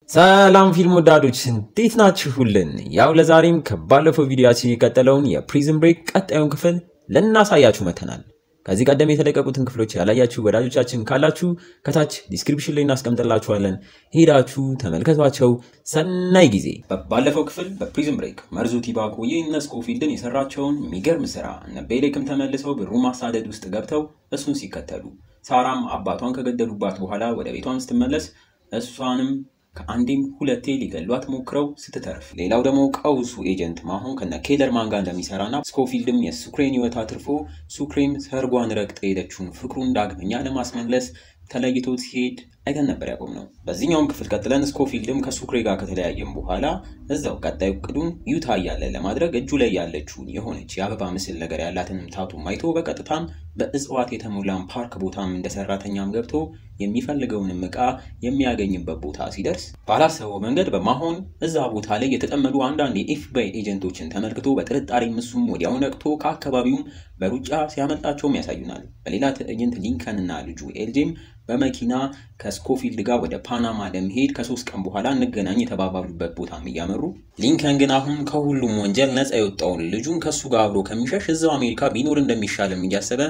ሰላም ፊልም ወዳጆች እንዴት ናችሁልን? ያው ለዛሬም ከባለፈው ቪዲዮአችን የቀጠለውን የፕሪዝን ብሬክ ቀጣዩን ክፍል ልናሳያችሁ መተናል። ከዚህ ቀደም የተለቀቁትን ክፍሎች ያላያችሁ ወዳጆቻችን ካላችሁ ከታች ዲስክሪፕሽን ላይ እናስቀምጥላችኋለን። ሄዳችሁ ተመልከቷቸው። ሰናይ ጊዜ። ባለፈው ክፍል በፕሪዝን ብሬክ መርዙ ቲባጎ የስኮፊልድን የሰራቸውን የሚገርም ስራ እነ ቤሌክም ተመልሰው ብሩ ማሳደድ ውስጥ ገብተው እሱን ሲከተሉ፣ ሳራም አባቷን ከገደሉባት በኋላ ወደ ቤቷን ስትመለስ እሷንም ከአንዴም ሁለቴ ሊገሏት ሞክረው ስትተርፍ፣ ሌላው ደግሞ ቀውሱ ኤጀንት ማሆን ከነ ኬለርማን ጋር እንደሚሰራና ስኮፊልድም የሱክሬን ህይወት አትርፎ ሱክሬም ሰርጓን ረግጠ ሄደችውን ፍቅሩን ዳግመኛ ለማስመለስ ተለይቶት ሲሄድ አይተን ነበር ያቆምነው። በዚህኛውም ክፍል ቀጥለን ስኮፊልድም ከሱክሬ ጋር ከተለያየም በኋላ እዛው ቀጣዩ እቅዱን ዩታ ያለ ለማድረግ እጁ ላይ ያለችውን የሆነች የአበባ ምስል ነገር ያላትንም ታቱም አይቶ በቀጥታም በእጽዋት የተሞላን ፓርክ ቦታም እንደ ሰራተኛም ገብቶ የሚፈልገውንም ዕቃ የሚያገኝበት ቦታ ሲደርስ ባላሰበው መንገድ በማሆን እዛ ቦታ ላይ የተጠመዱ አንዳንድ የኤፍቢአይ ኤጀንቶችን ተመልክቶ በጥርጣሬ እሱም ወዲያው ነቅቶ ከአካባቢውም በሩጫ ሲያመልጣቸውም ያሳዩናል። በሌላ ትዕይንት ሊንከን እና ልጁ ኤልጄም በመኪና ከስኮፊልድ ጋር ወደ ፓናማ ለመሄድ ከ3 ቀን በኋላ እንገናኝ የተባባሉበት ቦታም እያመሩ፣ ሊንከን ግን አሁን ከሁሉም ወንጀል ነፃ የወጣውን ልጁን ከሱ ጋር አብሮ ከሚሸሽ እዛው አሜሪካ ቢኖር እንደሚሻልም እያሰበ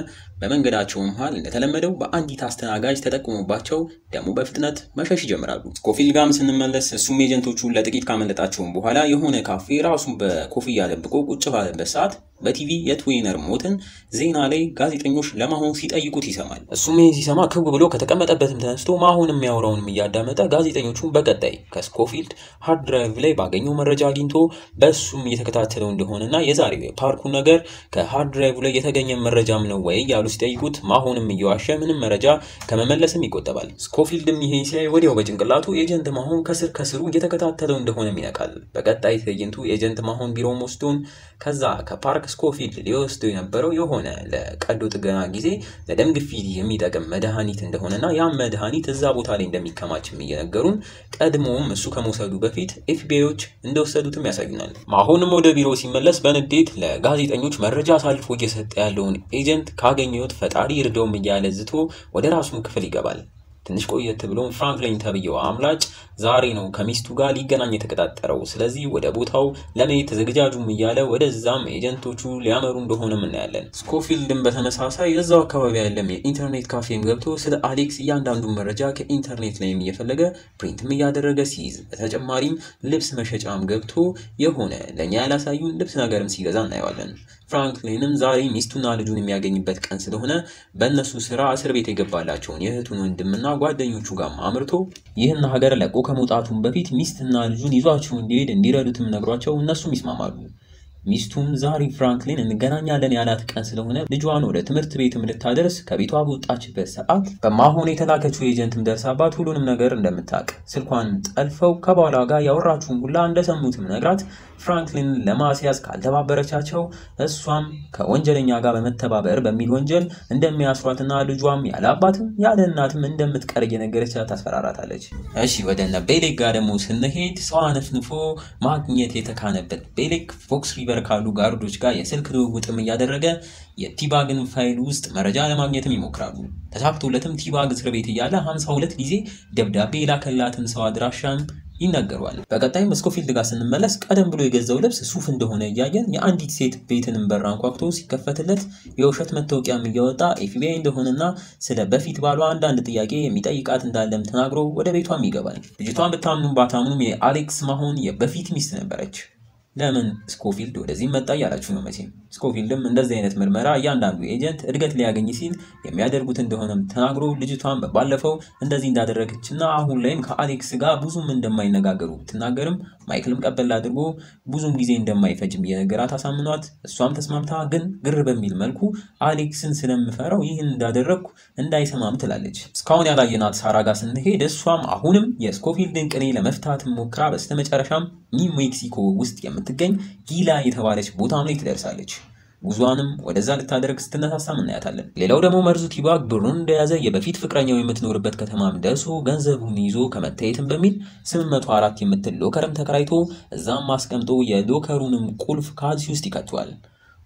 በመንገዳቸው መሃል እንደተለመደው በአንዲት አስተናጋጅ ተጠቅሞባቸው ደግሞ በፍጥነት መሸሽ ይጀምራሉ። ስኮፊልድ ጋርም ስንመለስ እሱም ኤጀንቶቹን ለጥቂት ካመለጣቸውም በኋላ የሆነ ካፌ ራሱን በኮፍያ ደብቆ ቁጭ ባለበት ሰዓት በቲቪ የትዌነር ሞትን ዜና ላይ ጋዜጠኞች ለማሆን ሲጠይቁት ይሰማል። እሱም ይሄን ሲሰማ ክው ብሎ ከተቀመጠበትም ተነስቶ ማሆን የሚያወራውንም እያዳመጠ ጋዜጠኞቹን በቀጣይ ከስኮፊልድ ሃርድ ድራይቭ ላይ ባገኘው መረጃ አግኝቶ በሱም እየተከታተለው እንደሆነና የዛሬው የፓርኩ ነገር ከሃርድ ድራይቭ ላይ የተገኘ መረጃም ነው ወይ ያሉ ሲጠይቁት ማሆንም እየዋሸ ምንም መረጃ ከመመለስም ይቆጠባል። ስኮፊልድም ይሄን ሲያይ ወዲያው በጭንቅላቱ ኤጀንት ማሆን ከስሩ እየተከታተለው እንደሆነም ይነቃል። በቀጣይ ትዕይንቱ ኤጀንት ማሆን ቢሮም ወስዶን ከዛ ከፓርክ ስኮፊልድ ሊወስደው የነበረው የሆነ ለቀዶ ጥገና ጊዜ ለደም ግፊት የሚጠቅም መድኃኒት እንደሆነና ያም መድኃኒት እዛ ቦታ ላይ እንደሚከማችም እየነገሩን ቀድሞም እሱ ከመውሰዱ በፊት ኤፍቢአይዎች እንደወሰዱትም ያሳዩናል። ማሆንም ወደ ቢሮ ሲመለስ በንዴት ለጋዜጠኞች መረጃ አሳልፎ እየሰጠ ያለውን ኤጀንት ካገኘሁት ፈጣሪ ይርዳውም እያለ ዝቶ ወደ ራሱም ክፍል ይገባል። ትንሽ ቆየት ብሎም ፍራንክሊን ተብየው አምላጭ ዛሬ ነው ከሚስቱ ጋር ሊገናኝ የተቀጣጠረው፣ ስለዚህ ወደ ቦታው ለመሄድ ተዘጋጁም እያለ ወደዛም ኤጀንቶቹ ሊያመሩ እንደሆነም እናያለን። ስኮፊልድም በተመሳሳይ እዛው አካባቢ ያለም የኢንተርኔት ካፌም ገብቶ ስለ አሌክስ እያንዳንዱን መረጃ ከኢንተርኔት ላይም እየፈለገ ፕሪንትም እያደረገ ሲይዝ፣ በተጨማሪም ልብስ መሸጫም ገብቶ የሆነ ለኛ ያላሳዩን ልብስ ነገርም ሲገዛ እናየዋለን። ፍራንክሊንም ዛሬ ሚስቱና ልጁን የሚያገኝበት ቀን ስለሆነ በእነሱ ስራ እስር ቤት የገባላቸውን የእህቱን ወንድምና ጓደኞቹ ጋር አምርቶ ይህን ሀገር ለቆ ከመውጣቱም በፊት ሚስትና ልጁን ይዟቸው እንዲሄድ እንዲረዱትም ነግሯቸው እነሱም ይስማማሉ። ሚስቱም ዛሬ ፍራንክሊን እንገናኛለን ያላት ቀን ስለሆነ ልጇን ወደ ትምህርት ቤትም ልታደርስ ከቤቷ በወጣችበት ሰዓት በማሆን የተላከችው ኤጀንትም ደርሳባት ሁሉንም ነገር እንደምታውቅ ስልኳን ጠልፈው ከባሏ ጋር ያወራችውን ሁላ እንደሰሙትም ነግራት ፍራንክሊን ለማስያዝ ካልተባበረቻቸው እሷም ከወንጀለኛ ጋር በመተባበር በሚል ወንጀል እንደሚያስሯትና ልጇም ያለ አባትም ያለ እናትም እንደምትቀር እየነገረቻት ታስፈራራታለች። እሺ ወደ እነ ቤሌክ ጋር ደግሞ ስንሄድ ሰው አነፍንፎ ማግኘት የተካነበት ቤሌክ ፎክስ ሪቨር ካሉ ጋርዶች ጋር የስልክ ልውውጥም እያደረገ የቲባግን ፋይል ውስጥ መረጃ ለማግኘትም ይሞክራሉ። ተሳክቶለትም ቲባግ እስር ቤት እያለ 52 ጊዜ ደብዳቤ የላከላትን ሰው አድራሻም ይናገራል። በቀጣይም ስኮፊልድ ጋር ስንመለስ ቀደም ብሎ የገዛው ልብስ ሱፍ እንደሆነ እያየን የአንዲት ሴት ቤትንም በር አንኳኩቶ ሲከፈትለት የውሸት መታወቂያም እያወጣ ኤፍቢአይ እንደሆነና ስለ በፊት ባሏ አንዳንድ ጥያቄ የሚጠይቃት እንዳለም ተናግሮ ወደ ቤቷም ይገባል። ልጅቷን ብታምኑም ባታምኑም የአሌክስ ማሆን የበፊት ሚስት ነበረች። ለምን ስኮፊልድ ወደዚህ መጣ ያላችሁ ነው መቼም። ስኮፊልድም እንደዚህ አይነት ምርመራ እያንዳንዱ ኤጀንት እድገት ሊያገኝ ሲል የሚያደርጉት እንደሆነም ተናግሮ ልጅቷን በባለፈው እንደዚህ እንዳደረገችና አሁን ላይም ከአሌክስ ጋር ብዙም እንደማይነጋገሩ ብትናገርም ማይክልም ቀበል አድርጎ ብዙም ጊዜ እንደማይፈጅም እየነገራት አሳምኗት እሷም ተስማምታ ግን ግር በሚል መልኩ አሌክስን ስለምፈራው ይህን እንዳደረግኩ እንዳይሰማም ትላለች። እስካሁን ያላየናት ሳራ ጋር ስንሄድ እሷም አሁንም የስኮፊልድን ቅኔ ለመፍታት ሞክራ በስተመጨረሻም ኒው ሜክሲኮ ውስጥ የምትገኝ ጊላ የተባለች ቦታም ላይ ትደርሳለች። ጉዟንም ወደዛ ልታደርግ ስትነሳሳም እናያታለን። ሌላው ደግሞ መርዙ ቲባግ ብሩን እንደያዘ የበፊት ፍቅረኛው የምትኖርበት ከተማም ደርሶ ገንዘቡን ይዞ ከመታየትም በሚል 804 የምትል ሎከርም ተከራይቶ እዛም አስቀምጦ የሎከሩንም ቁልፍ ካልሲ ውስጥ ይከቷል።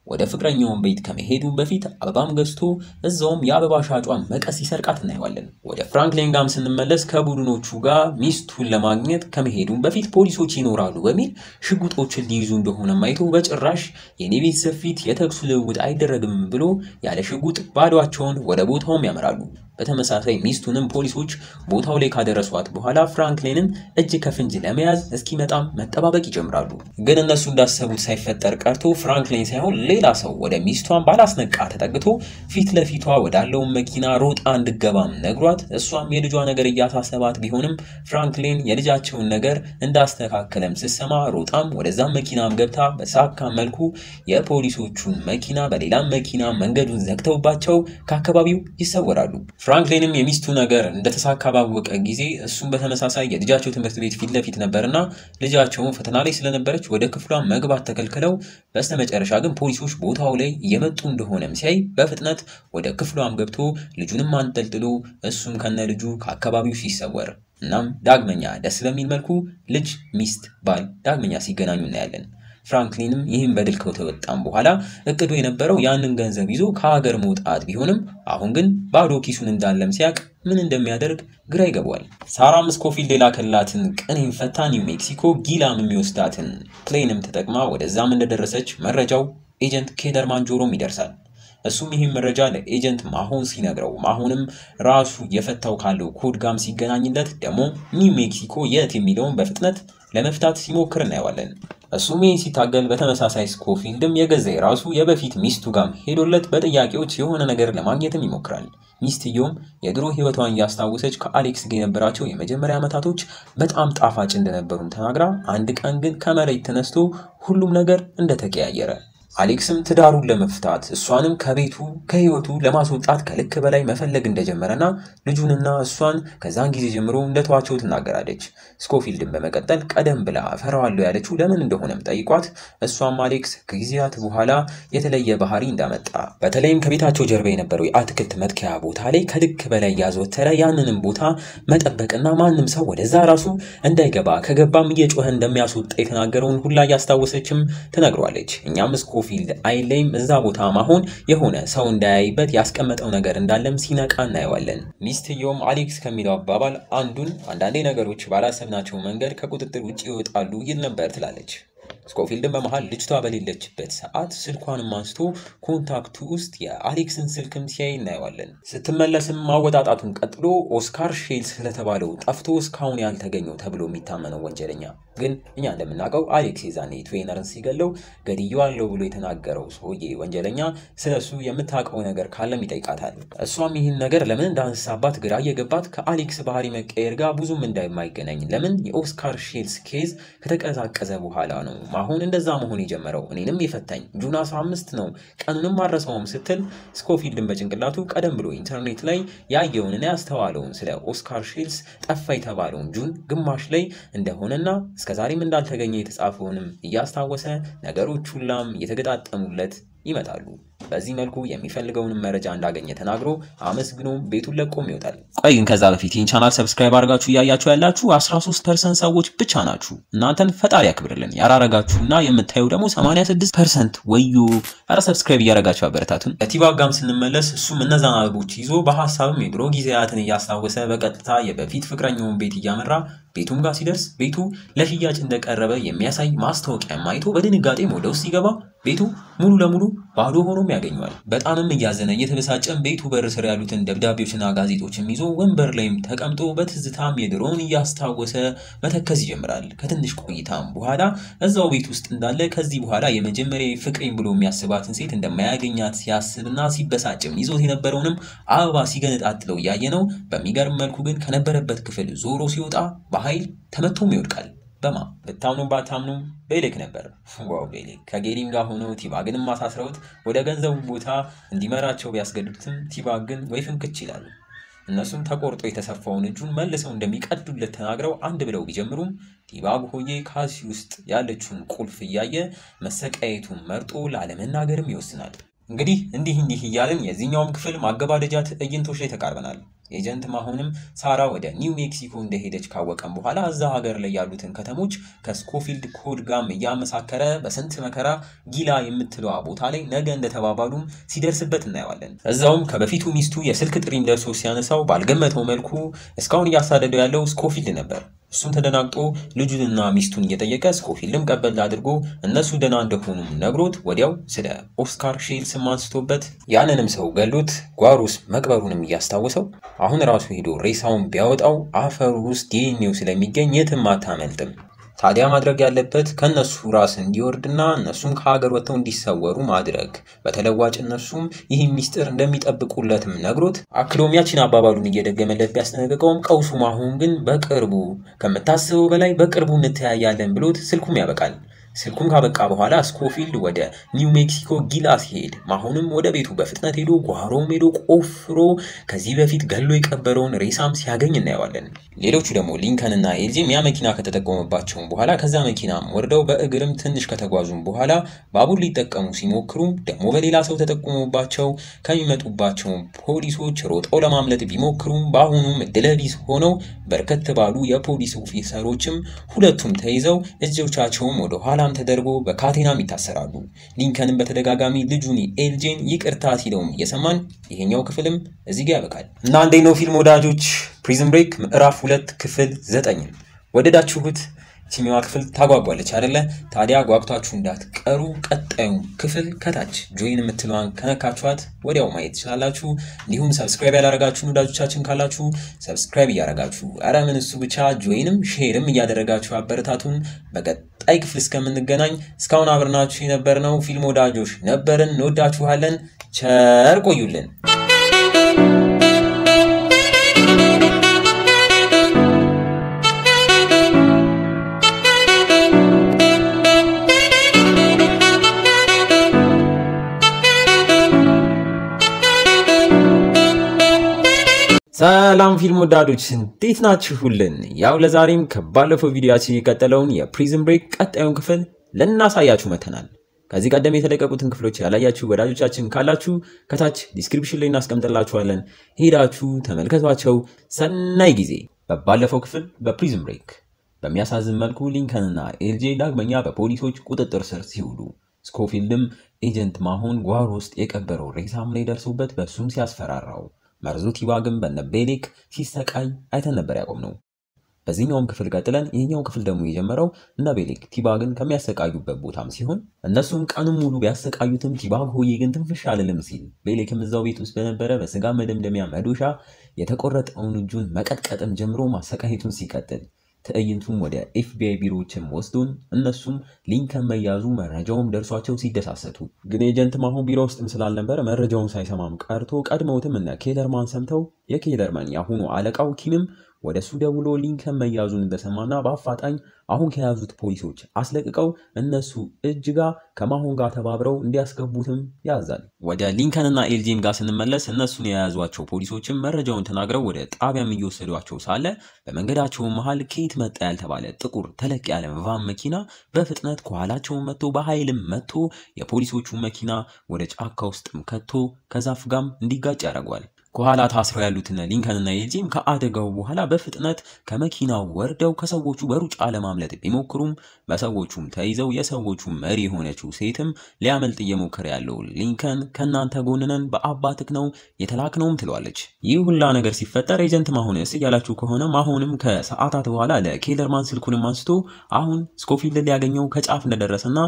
ወደ ፍቅረኛውን ቤት ከመሄዱ በፊት አበባም ገዝቶ እዛውም የአበባ ሻጯን መቀስ ሲሰርቃት እናየዋለን። ወደ ፍራንክሊን ጋም ስንመለስ ከቡድኖቹ ጋር ሚስቱን ለማግኘት ከመሄዱ በፊት ፖሊሶች ይኖራሉ በሚል ሽጉጦችን ሊይዙ እንደሆነ ማይቶ በጭራሽ የኔ ቤተሰብ ፊት የተኩስ ልውውጥ አይደረግም ብሎ ያለ ሽጉጥ ባዷቸውን ወደ ቦታውም ያመራሉ። በተመሳሳይ ሚስቱንም ፖሊሶች ቦታው ላይ ካደረሷት በኋላ ፍራንክሊንን እጅ ከፍንጅ ለመያዝ እስኪመጣም መጠባበቅ ይጀምራሉ። ግን እነሱ እንዳሰቡት ሳይፈጠር ቀርቶ ፍራንክሊን ሳይሆን ሌላ ሰው ወደ ሚስቷን ባላስነቃ ተጠግቶ ፊት ለፊቷ ወዳለው መኪና ሮጣ እንድገባም ነግሯት እሷም የልጇ ነገር እያሳሰባት ቢሆንም ፍራንክሊን የልጃቸውን ነገር እንዳስተካከለም ስትሰማ ሮጣም ወደዛም መኪናም ገብታ በሳካ መልኩ የፖሊሶቹን መኪና በሌላም መኪና መንገዱን ዘግተውባቸው ከአካባቢው ይሰወራሉ። ፍራንክሊንም የሚስቱ ነገር እንደተሳካ ባወቀ ጊዜ እሱም በተመሳሳይ የልጃቸው ትምህርት ቤት ፊት ለፊት ነበርና ልጃቸው ፈተና ላይ ስለነበረች ወደ ክፍሏ መግባት ተከልክለው በስተመጨረሻ ግን ፖሊሶች ቦታው ላይ እየመጡ እንደሆነም ሲያይ በፍጥነት ወደ ክፍሏም ገብቶ ልጁንም አንጠልጥሎ እሱም ከነ ልጁ ከአካባቢው ሲሰወር እናም ዳግመኛ ደስ በሚል መልኩ ልጅ ሚስት ባል ዳግመኛ ሲገናኙ እናያለን። ፍራንክሊንም ይህን በድል ከተወጣም በኋላ እቅዱ የነበረው ያንን ገንዘብ ይዞ ከሀገር መውጣት ቢሆንም አሁን ግን ባዶ ኪሱን እንዳለም ሲያቅ ምን እንደሚያደርግ ግራ ይገባዋል። ሳራም ስኮፊልድ የላከላትን ቅኔን ፈታ ኒው ሜክሲኮ ጊላም የሚወስዳትን ፕሌንም ተጠቅማ ወደዛም እንደደረሰች መረጃው ኤጀንት ኬደርማን ጆሮም ይደርሳል። እሱም ይህን መረጃ ለኤጀንት ማሆን ሲነግረው ማሆንም ራሱ የፈታው ካለው ኮድ ጋም ሲገናኝለት ደግሞ ኒው ሜክሲኮ የት የሚለውን በፍጥነት ለመፍታት ሲሞክር እናየዋለን። እሱም ይህን ሲታገል በተመሳሳይ ስኮፊልድም የገዛ ራሱ የበፊት ሚስቱ ጋም ሄዶለት በጥያቄዎች የሆነ ነገር ለማግኘትም ይሞክራል። ሚስትየውም የድሮ ህይወቷን ያስታወሰች ከአሌክስ ጋር የነበራቸው የመጀመሪያ ዓመታቶች በጣም ጣፋጭ እንደነበሩም ተናግራ አንድ ቀን ግን ከመሬት ተነስቶ ሁሉም ነገር እንደተቀያየረ አሌክስም ትዳሩን ለመፍታት እሷንም ከቤቱ ከህይወቱ ለማስወጣት ከልክ በላይ መፈለግ እንደጀመረና ልጁንና እሷን ከዛን ጊዜ ጀምሮ እንደተዋቸው ትናገራለች። ስኮፊልድን በመቀጠል ቀደም ብላ ፈራዋለሁ ያለችው ለምን እንደሆነም ጠይቋት እሷም አሌክስ ከጊዜያት በኋላ የተለየ ባህሪ እንዳመጣ በተለይም ከቤታቸው ጀርባ የነበረው የአትክልት መትከያ ቦታ ላይ ከልክ በላይ ያዘወተረ ያንንም ቦታ መጠበቅና ማንም ሰው ወደዛ ራሱ እንዳይገባ ከገባም እየጮኸ እንደሚያስወጣ የተናገረውን ሁላ ያስታወሰችም ትነግሯለች። እኛም ስኮፊልድ አይሌም እዛ ቦታ ማሆን የሆነ ሰው እንዳያይበት ያስቀመጠው ነገር እንዳለም ሲነቃ እናየዋለን። ሚስትየውም አሌክስ ከሚለው አባባል አንዱን አንዳንዴ ነገሮች ባላሰብናቸው መንገድ ከቁጥጥር ውጪ ይወጣሉ ይል ነበር ትላለች። ስኮፊልድን በመሃል ልጅቷ በሌለችበት ሰዓት ስልኳንም አንስቶ ኮንታክቱ ውስጥ የአሌክስን ስልክም ሲያይ እናየዋለን። ስትመለስም ማወጣጣቱን ቀጥሎ ኦስካር ሼልስ ስለተባለው ጠፍቶ እስካሁን ያልተገኘው ተብሎ የሚታመነው ወንጀለኛ ግን እኛ እንደምናውቀው አሌክስ የዛኔ ትዌነርን ሲገለው ገድየዋለሁ ብሎ የተናገረው ሰውዬ ወንጀለኛ ስለሱ የምታውቀው ነገር ካለም ይጠይቃታል። እሷም ይህን ነገር ለምን እንዳነሳባት ግራ እየገባት ከአሌክስ ባህሪ መቀየር ጋር ብዙም እንደማይገናኝ ለምን የኦስካር ሼልስ ኬዝ ከተቀዛቀዘ በኋላ ነው ማሆን እንደዛ መሆን የጀመረው እኔንም የፈታኝ ጁን 15 ነው ቀኑንም ማረሰውም ስትል ስኮፊልድን በጭንቅላቱ ቀደም ብሎ ኢንተርኔት ላይ ያየውንና ያስተዋለውን ስለ ኦስካር ሼልስ ጠፋ የተባለውን ጁን ግማሽ ላይ እንደሆነና እስከዛሬም እንዳልተገኘ የተጻፈውንም እያስታወሰ ነገሮች ሁላም የተገጣጠሙለት ይመጣሉ። በዚህ መልኩ የሚፈልገውን መረጃ እንዳገኘ ተናግሮ አመስግኖ ቤቱን ለቆም ይወጣል። ቆይ ግን ከዛ በፊት ይህን ቻናል ሰብስክራይብ አድርጋችሁ ያያችሁ ያላችሁ 13% ሰዎች ብቻ ናችሁ። እናንተን ፈጣሪ ያክብርልን። ያራረጋችሁና የምታዩ ደግሞ 86% ወዩ። አረ ሰብስክራይብ እያደረጋችሁ አበረታቱን። ለቲባጋም ስንመለስ እሱም እነዛን አበቦች ይዞ በሐሳብም የድሮ ጊዜያትን እያስታወሰ በቀጥታ የበፊት ፍቅረኛውን ቤት እያመራ ቤቱም ጋር ሲደርስ ቤቱ ለሽያጭ እንደቀረበ የሚያሳይ ማስታወቂያ አይቶ በድንጋጤም ወደ ውስጥ ሲገባ ቤቱ ሙሉ ለሙሉ ባዶ ሆኖም ያገኘዋል። በጣምም እያዘነ እየተበሳጨም ቤቱ በር ስር ያሉትን ደብዳቤዎችና ጋዜጦችን ይዞ ወንበር ላይም ተቀምጦ በትዝታም የድሮውን እያስታወሰ መተከዝ ይጀምራል። ከትንሽ ቆይታም በኋላ እዛው ቤት ውስጥ እንዳለ ከዚህ በኋላ የመጀመሪያ ፍቅሬን ብሎ የሚያስባትን ሴት እንደማያገኛት ሲያስብና ሲበሳጭም ይዞት የነበረውንም አበባ ሲገነጣጥለው ያየነው በሚገርም መልኩ ግን ከነበረበት ክፍል ዞሮ ሲወጣ በኃይል ተመቶም ይወድቃል። በማ ብታምኑ ባታምኑ ቤሌክ ነበር። ዋው ቤሌክ ከጌሪም ጋር ሆኖ ቲባግንም ማሳስረውት ወደ ገንዘቡ ቦታ እንዲመራቸው ቢያስገድዱትም ቲባግ ግን ወይ ፍንክች ይላል። እነሱም ተቆርጦ የተሰፋውን እጁን መልሰው እንደሚቀዱለት ተናግረው አንድ ብለው ቢጀምሩም ቲባግ ሆዬ ካሲ ውስጥ ያለችውን ቁልፍ እያየ መሰቃየቱን መርጦ ላለመናገርም ይወስናል። እንግዲህ እንዲህ እያልን የዚህኛውም ክፍል ማገባደጃ ትዕይንቶች ላይ ተቃርበናል። ኤጀንት ማሆንም ሳራ ወደ ኒው ሜክሲኮ እንደሄደች ካወቀም በኋላ እዛ ሀገር ላይ ያሉትን ከተሞች ከስኮፊልድ ኮድ ጋር እያመሳከረ በስንት መከራ ጊላ የምትለዋ ቦታ ላይ ነገ እንደተባባሉም ሲደርስበት እናየዋለን። እዛውም ከበፊቱ ሚስቱ የስልክ ጥሪም ደርሶ ሲያነሳው ባልገመተው መልኩ እስካሁን እያሳደደው ያለው ስኮፊልድ ነበር። እሱም ተደናግጦ ልጁንና ሚስቱን እየጠየቀ ስኮፊልድም ቀበል አድርጎ እነሱ ደህና እንደሆኑም ነግሮት ወዲያው ስለ ኦስካር ሼል ስም አንስቶበት ያንንም ሰው ገሎት ጓሮ ውስጥ መቅበሩንም እያስታወሰው አሁን ራሱ ሄዶ ሬሳውን ቢያወጣው አፈሩ ውስጥ ዲኤንኤው ስለሚገኝ የትም አታመልጥም። ታዲያ ማድረግ ያለበት ከነሱ ራስ እንዲወርድና እነሱም ከሀገር ወጥተው እንዲሰወሩ ማድረግ፣ በተለዋጭ እነሱም ይህ ሚስጥር እንደሚጠብቁለትም ነግሮት አክሎም ያቺን አባባሉን እየደገመለት ቢያስጠነቅቀውም ቀውሱ ማሆን ግን በቅርቡ ከምታስበው በላይ በቅርቡ እንተያያለን ብሎት ስልኩም ያበቃል። ስልኩም ካበቃ በኋላ ስኮፊልድ ወደ ኒው ሜክሲኮ ጊላ ሲሄድ ማሆንም ወደ ቤቱ በፍጥነት ሄዶ ጓሮም ሄዶ ቆፍሮ ከዚህ በፊት ገሎ የቀበረውን ሬሳም ሲያገኝ እናየዋለን። ሌሎቹ ደግሞ ሊንከንና ኤልጄም ያ መኪና ከተጠቀሙባቸው በኋላ ከዛ መኪናም ወርደው በእግርም ትንሽ ከተጓዙም በኋላ ባቡር ሊጠቀሙ ሲሞክሩም ደግሞ በሌላ ሰው ተጠቅሞባቸው ከሚመጡባቸው ፖሊሶች ሮጠው ለማምለጥ ቢሞክሩም በአሁኑም እድለቢስ ሆነው በርከት ባሉ የፖሊስ ኦፊሰሮችም ሁለቱም ተይዘው እጆቻቸውም ወደ ኋላም ተደርጎ በካቴናም ይታሰራሉ። ሊንከንም በተደጋጋሚ ልጁን ኤልጄን ይቅርታ ሲለውም እየሰማን ይሄኛው ክፍልም እዚህ ጋር ያበቃል። እና እንዴት ነው ፊልም ወዳጆች? ፕሪዝን ብሬክ ምዕራፍ 2 ክፍል 9 ወደዳችሁት? ቲሚዋ ክፍል ታጓጓለች አይደለ? ታዲያ ጓጉታችሁ እንዳትቀሩ ቀጣዩ ክፍል ከታች ጆይን የምትለዋን ከነካችኋት ወዲያው ማየት ትችላላችሁ። እንዲሁም ሰብስክራይብ ያላረጋችሁ ወዳጆቻችን ካላችሁ ሰብስክራይብ እያረጋችሁ አረ ምን እሱ ብቻ ጆይንም ሼርም እያደረጋችሁ አበረታቱን። በቀጣይ ክፍል እስከምንገናኝ እስካሁን አብረናችሁ የነበርነው ፊልም ወዳጆች ነበርን። እንወዳችኋለን። ቸር ቆዩልን። ሰላም ፊልም ወዳጆች እንዴት ናችሁልን? ያው ለዛሬም ከባለፈው ቪዲዮአችን የቀጠለውን የፕሪዝን ብሬክ ቀጣዩን ክፍል ለናሳያችሁ መተናል። ከዚህ ቀደም የተለቀቁትን ክፍሎች ያላያችሁ ወዳጆቻችን ካላችሁ ከታች ዲስክሪፕሽን ላይ እናስቀምጥላችኋለን። ሄዳችሁ ተመልከቷቸው። ሰናይ ጊዜ። በባለፈው ክፍል በፕሪዝን ብሬክ በሚያሳዝን መልኩ ሊንከንና ኤልጄ ዳግመኛ በፖሊሶች ቁጥጥር ስር ሲውሉ ስኮፊልድም ኤጀንት ማሆን ጓሮ ውስጥ የቀበረው ሬሳም ላይ ደርሶበት በሱም ሲያስፈራራው መርዙ ቲባግም በነበሌክ ሲሰቃይ አይተን ነበር ያቆምነው። በዚህኛውም ክፍል ቀጥለን ይሄኛው ክፍል ደግሞ የጀመረው ነበሌክ ቲባግን ከሚያሰቃዩበት ቦታም ሲሆን እነሱም ቀኑን ሙሉ ቢያሰቃዩትም ቲባግ ሆዬ ግን ትንፍሽ አልልም ሲል ቤሌክም እዛው ቤት ውስጥ በነበረ በስጋ መደምደሚያ መዶሻ የተቆረጠውን እጁን መቀጥቀጥም ጀምሮ ማሰቃየቱን ሲቀጥል ትዕይንቱም ወደ ኤፍቢአይ ቢሮዎችም ወስዶን እነሱም ሊንከን መያዙ መረጃውም ደርሷቸው ሲደሳሰቱ ግን ኤጀንት ማሆን ቢሮ ውስጥም ስላልነበረ መረጃውን ሳይሰማም ቀርቶ ቀድመውትም እነ ኬለርማን ሰምተው የኬለርማን ያሁኑ አለቃው ኪምም ወደሱ ደውሎ ሊንከን መያዙን እንደሰማና በአፋጣኝ አሁን ከያዙት ፖሊሶች አስለቅቀው እነሱ እጅጋ ከማሆን ጋር ተባብረው እንዲያስገቡትም ያዛል። ወደ ሊንከንና ኤልጄም ጋር ስንመለስ እነሱን የያዟቸው ፖሊሶችም መረጃውን ተናግረው ወደ ጣቢያም እየወሰዷቸው ሳለ በመንገዳቸው መሃል ከየት መጣ ያልተባለ ጥቁር ተለቅ ያለ ቫን መኪና በፍጥነት ከኋላቸው መጥቶ በኃይልም መጥቶ የፖሊሶቹ መኪና ወደ ጫካ ውስጥም ከቶ ከዛፍ ጋም እንዲጋጭ ያደርጋል። ከኋላ ታስረው ያሉትና ሊንከንና ኤልጄም ከአደጋው በኋላ በፍጥነት ከመኪናው ወርደው ከሰዎቹ በሩጫ ለማምለጥ ቢሞክሩም በሰዎቹም ተይዘው የሰዎቹ መሪ የሆነችው ሴትም ሊያመልጥ እየሞከረ ያለው ሊንከን ከናንተ ጎን ነን በአባትክ ነው የተላክነውም ትለዋለች። ይህ ሁላ ነገር ሲፈጠር ኤጀንት ማሆንስ እያላችሁ ከሆነ ማሆንም ከሰዓታት በኋላ ለኬለርማን ስልኩንም አንስቶ አሁን ስኮፊልድ ሊያገኘው ከጫፍ እንደደረሰና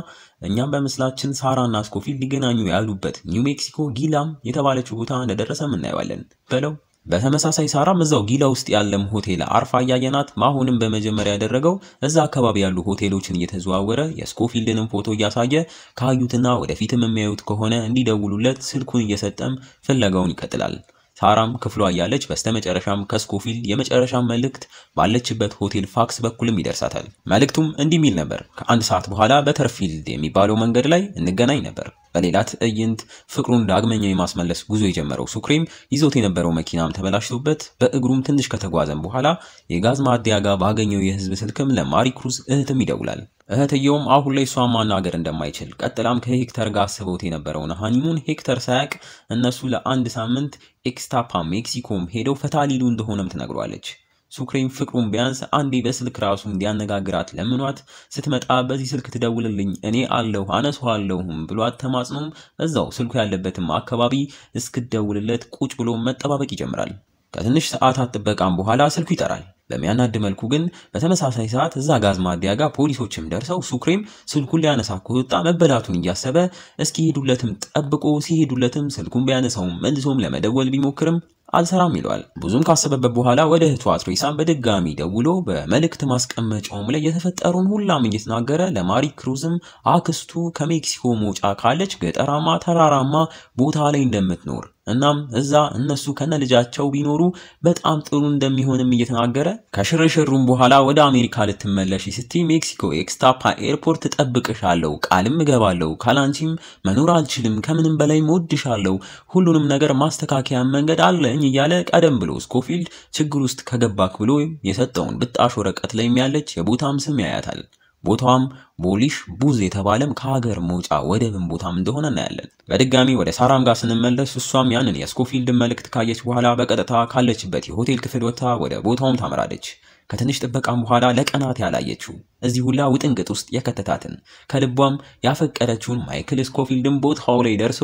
እኛም በምስላችን ሳራና ስኮፊልድ ሊገናኙ ያሉበት ኒው ሜክሲኮ ጊላም የተባለችው ቦታ እንደደረሰም እናየዋለን በለው። በተመሳሳይ ሳራም እዛው ጊላ ውስጥ ያለም ሆቴል አርፋ ያየናት ማሆንም በመጀመሪያ ያደረገው እዛ አካባቢ ያሉ ሆቴሎችን እየተዘዋወረ የስኮፊልድንም ፎቶ እያሳየ ካዩትና ወደፊትም የሚያዩት ከሆነ እንዲደውሉለት ስልኩን እየሰጠም ፍለጋውን ይቀጥላል። ሳራም ክፍሏ ያለች በስተመጨረሻም ከስኮፊልድ የመጨረሻ መልእክት ባለችበት ሆቴል ፋክስ በኩልም ይደርሳታል። መልእክቱም እንዲህ ሚል ነበር። ከአንድ ሰዓት በኋላ በተርፊልድ የሚባለው መንገድ ላይ እንገናኝ ነበር። በሌላ ትዕይንት ፍቅሩን ዳግመኛ የማስመለስ ጉዞ የጀመረው ሱክሬም ይዞት የነበረው መኪናም ተበላሽቶበት በእግሩም ትንሽ ከተጓዘም በኋላ የጋዝ ማደያ ጋር ባገኘው የህዝብ ስልክም ለማሪ ክሩዝ እህትም ይደውላል። እህትየውም አሁን ላይ እሷን ማናገር እንደማይችል ቀጥላም ከሄክተር ጋር አስበውት የነበረውን ሃኒሙን ሄክተር ሳያቅ እነሱ ለአንድ ሳምንት ኤክስታፓ ሜክሲኮም ሄደው ፈታ ሊሉ እንደሆነም ትነግሯለች። ሱክሬም ፍቅሩን ቢያንስ አንዴ በስልክ ራሱ እንዲያነጋግራት ለምኗት ስትመጣ በዚህ ስልክ ትደውልልኝ እኔ አለሁ አነሳዋለሁም ብሏት ተማጽኖም እዛው ስልኩ ያለበትም አካባቢ እስክደውልለት ቁጭ ብሎ መጠባበቅ ይጀምራል። ከትንሽ ሰዓታት ጥበቃም በኋላ ስልኩ ይጠራል። በሚያናድ መልኩ ግን በተመሳሳይ ሰዓት እዛ ጋዝ ማደያ ጋር ፖሊሶችም ደርሰው ሱክሬም ስልኩን ሊያነሳ ከወጣ መበላቱን እያሰበ እስኪሄዱለትም ጠብቆ ሲሄዱለትም ስልኩን ቢያነሳውም መልሶም ለመደወል ቢሞክርም አልሰራም ይለዋል። ብዙም ካሰበበት በኋላ ወደ እህቷ ትሬሳን በድጋሚ ደውሎ በመልእክት ማስቀመጫውም ላይ የተፈጠሩን ሁላም እየተናገረ ለማሪ ክሩዝም አክስቱ ከሜክሲኮ መውጫ ካለች ገጠራማ ተራራማ ቦታ ላይ እንደምትኖር እናም እዛ እነሱ ከነልጃቸው ቢኖሩ በጣም ጥሩ እንደሚሆንም እየተናገረ ከሽርሽሩም በኋላ ወደ አሜሪካ ልትመለሽ ስትይ ሜክሲኮ ኤክስታፓ ኤርፖርት ተጠብቅሻለሁ፣ ቃልም እገባለሁ፣ ካላንቺም መኖር አልችልም፣ ከምንም በላይ ሞድሻለሁ፣ ሁሉንም ነገር ማስተካከያ መንገድ አለኝ እያለ ቀደም ብሎ ስኮፊልድ ችግር ውስጥ ከገባክ ብሎ የሰጠውን ብጣሽ ወረቀት ላይ ያለች የቦታም ስም ያያታል። ቦታውም ቦሊሽ ቡዝ የተባለም ከሀገር መውጫ ወደብን ቦታም እንደሆነ እናያለን። በድጋሚ ወደ ሳራም ጋር ስንመለስ እሷም ያንን የስኮፊልድን መልእክት ካየች በኋላ በቀጥታ ካለችበት የሆቴል ክፍል ወጥታ ወደ ቦታውም ታመራለች። ከትንሽ ጥበቃም በኋላ ለቀናት ያላየችው እዚህ ሁላ ውጥንቅጥ ውስጥ የከተታትን ከልቧም ያፈቀደችውን ማይክል ስኮፊልድን ቦታው ላይ ደርሶ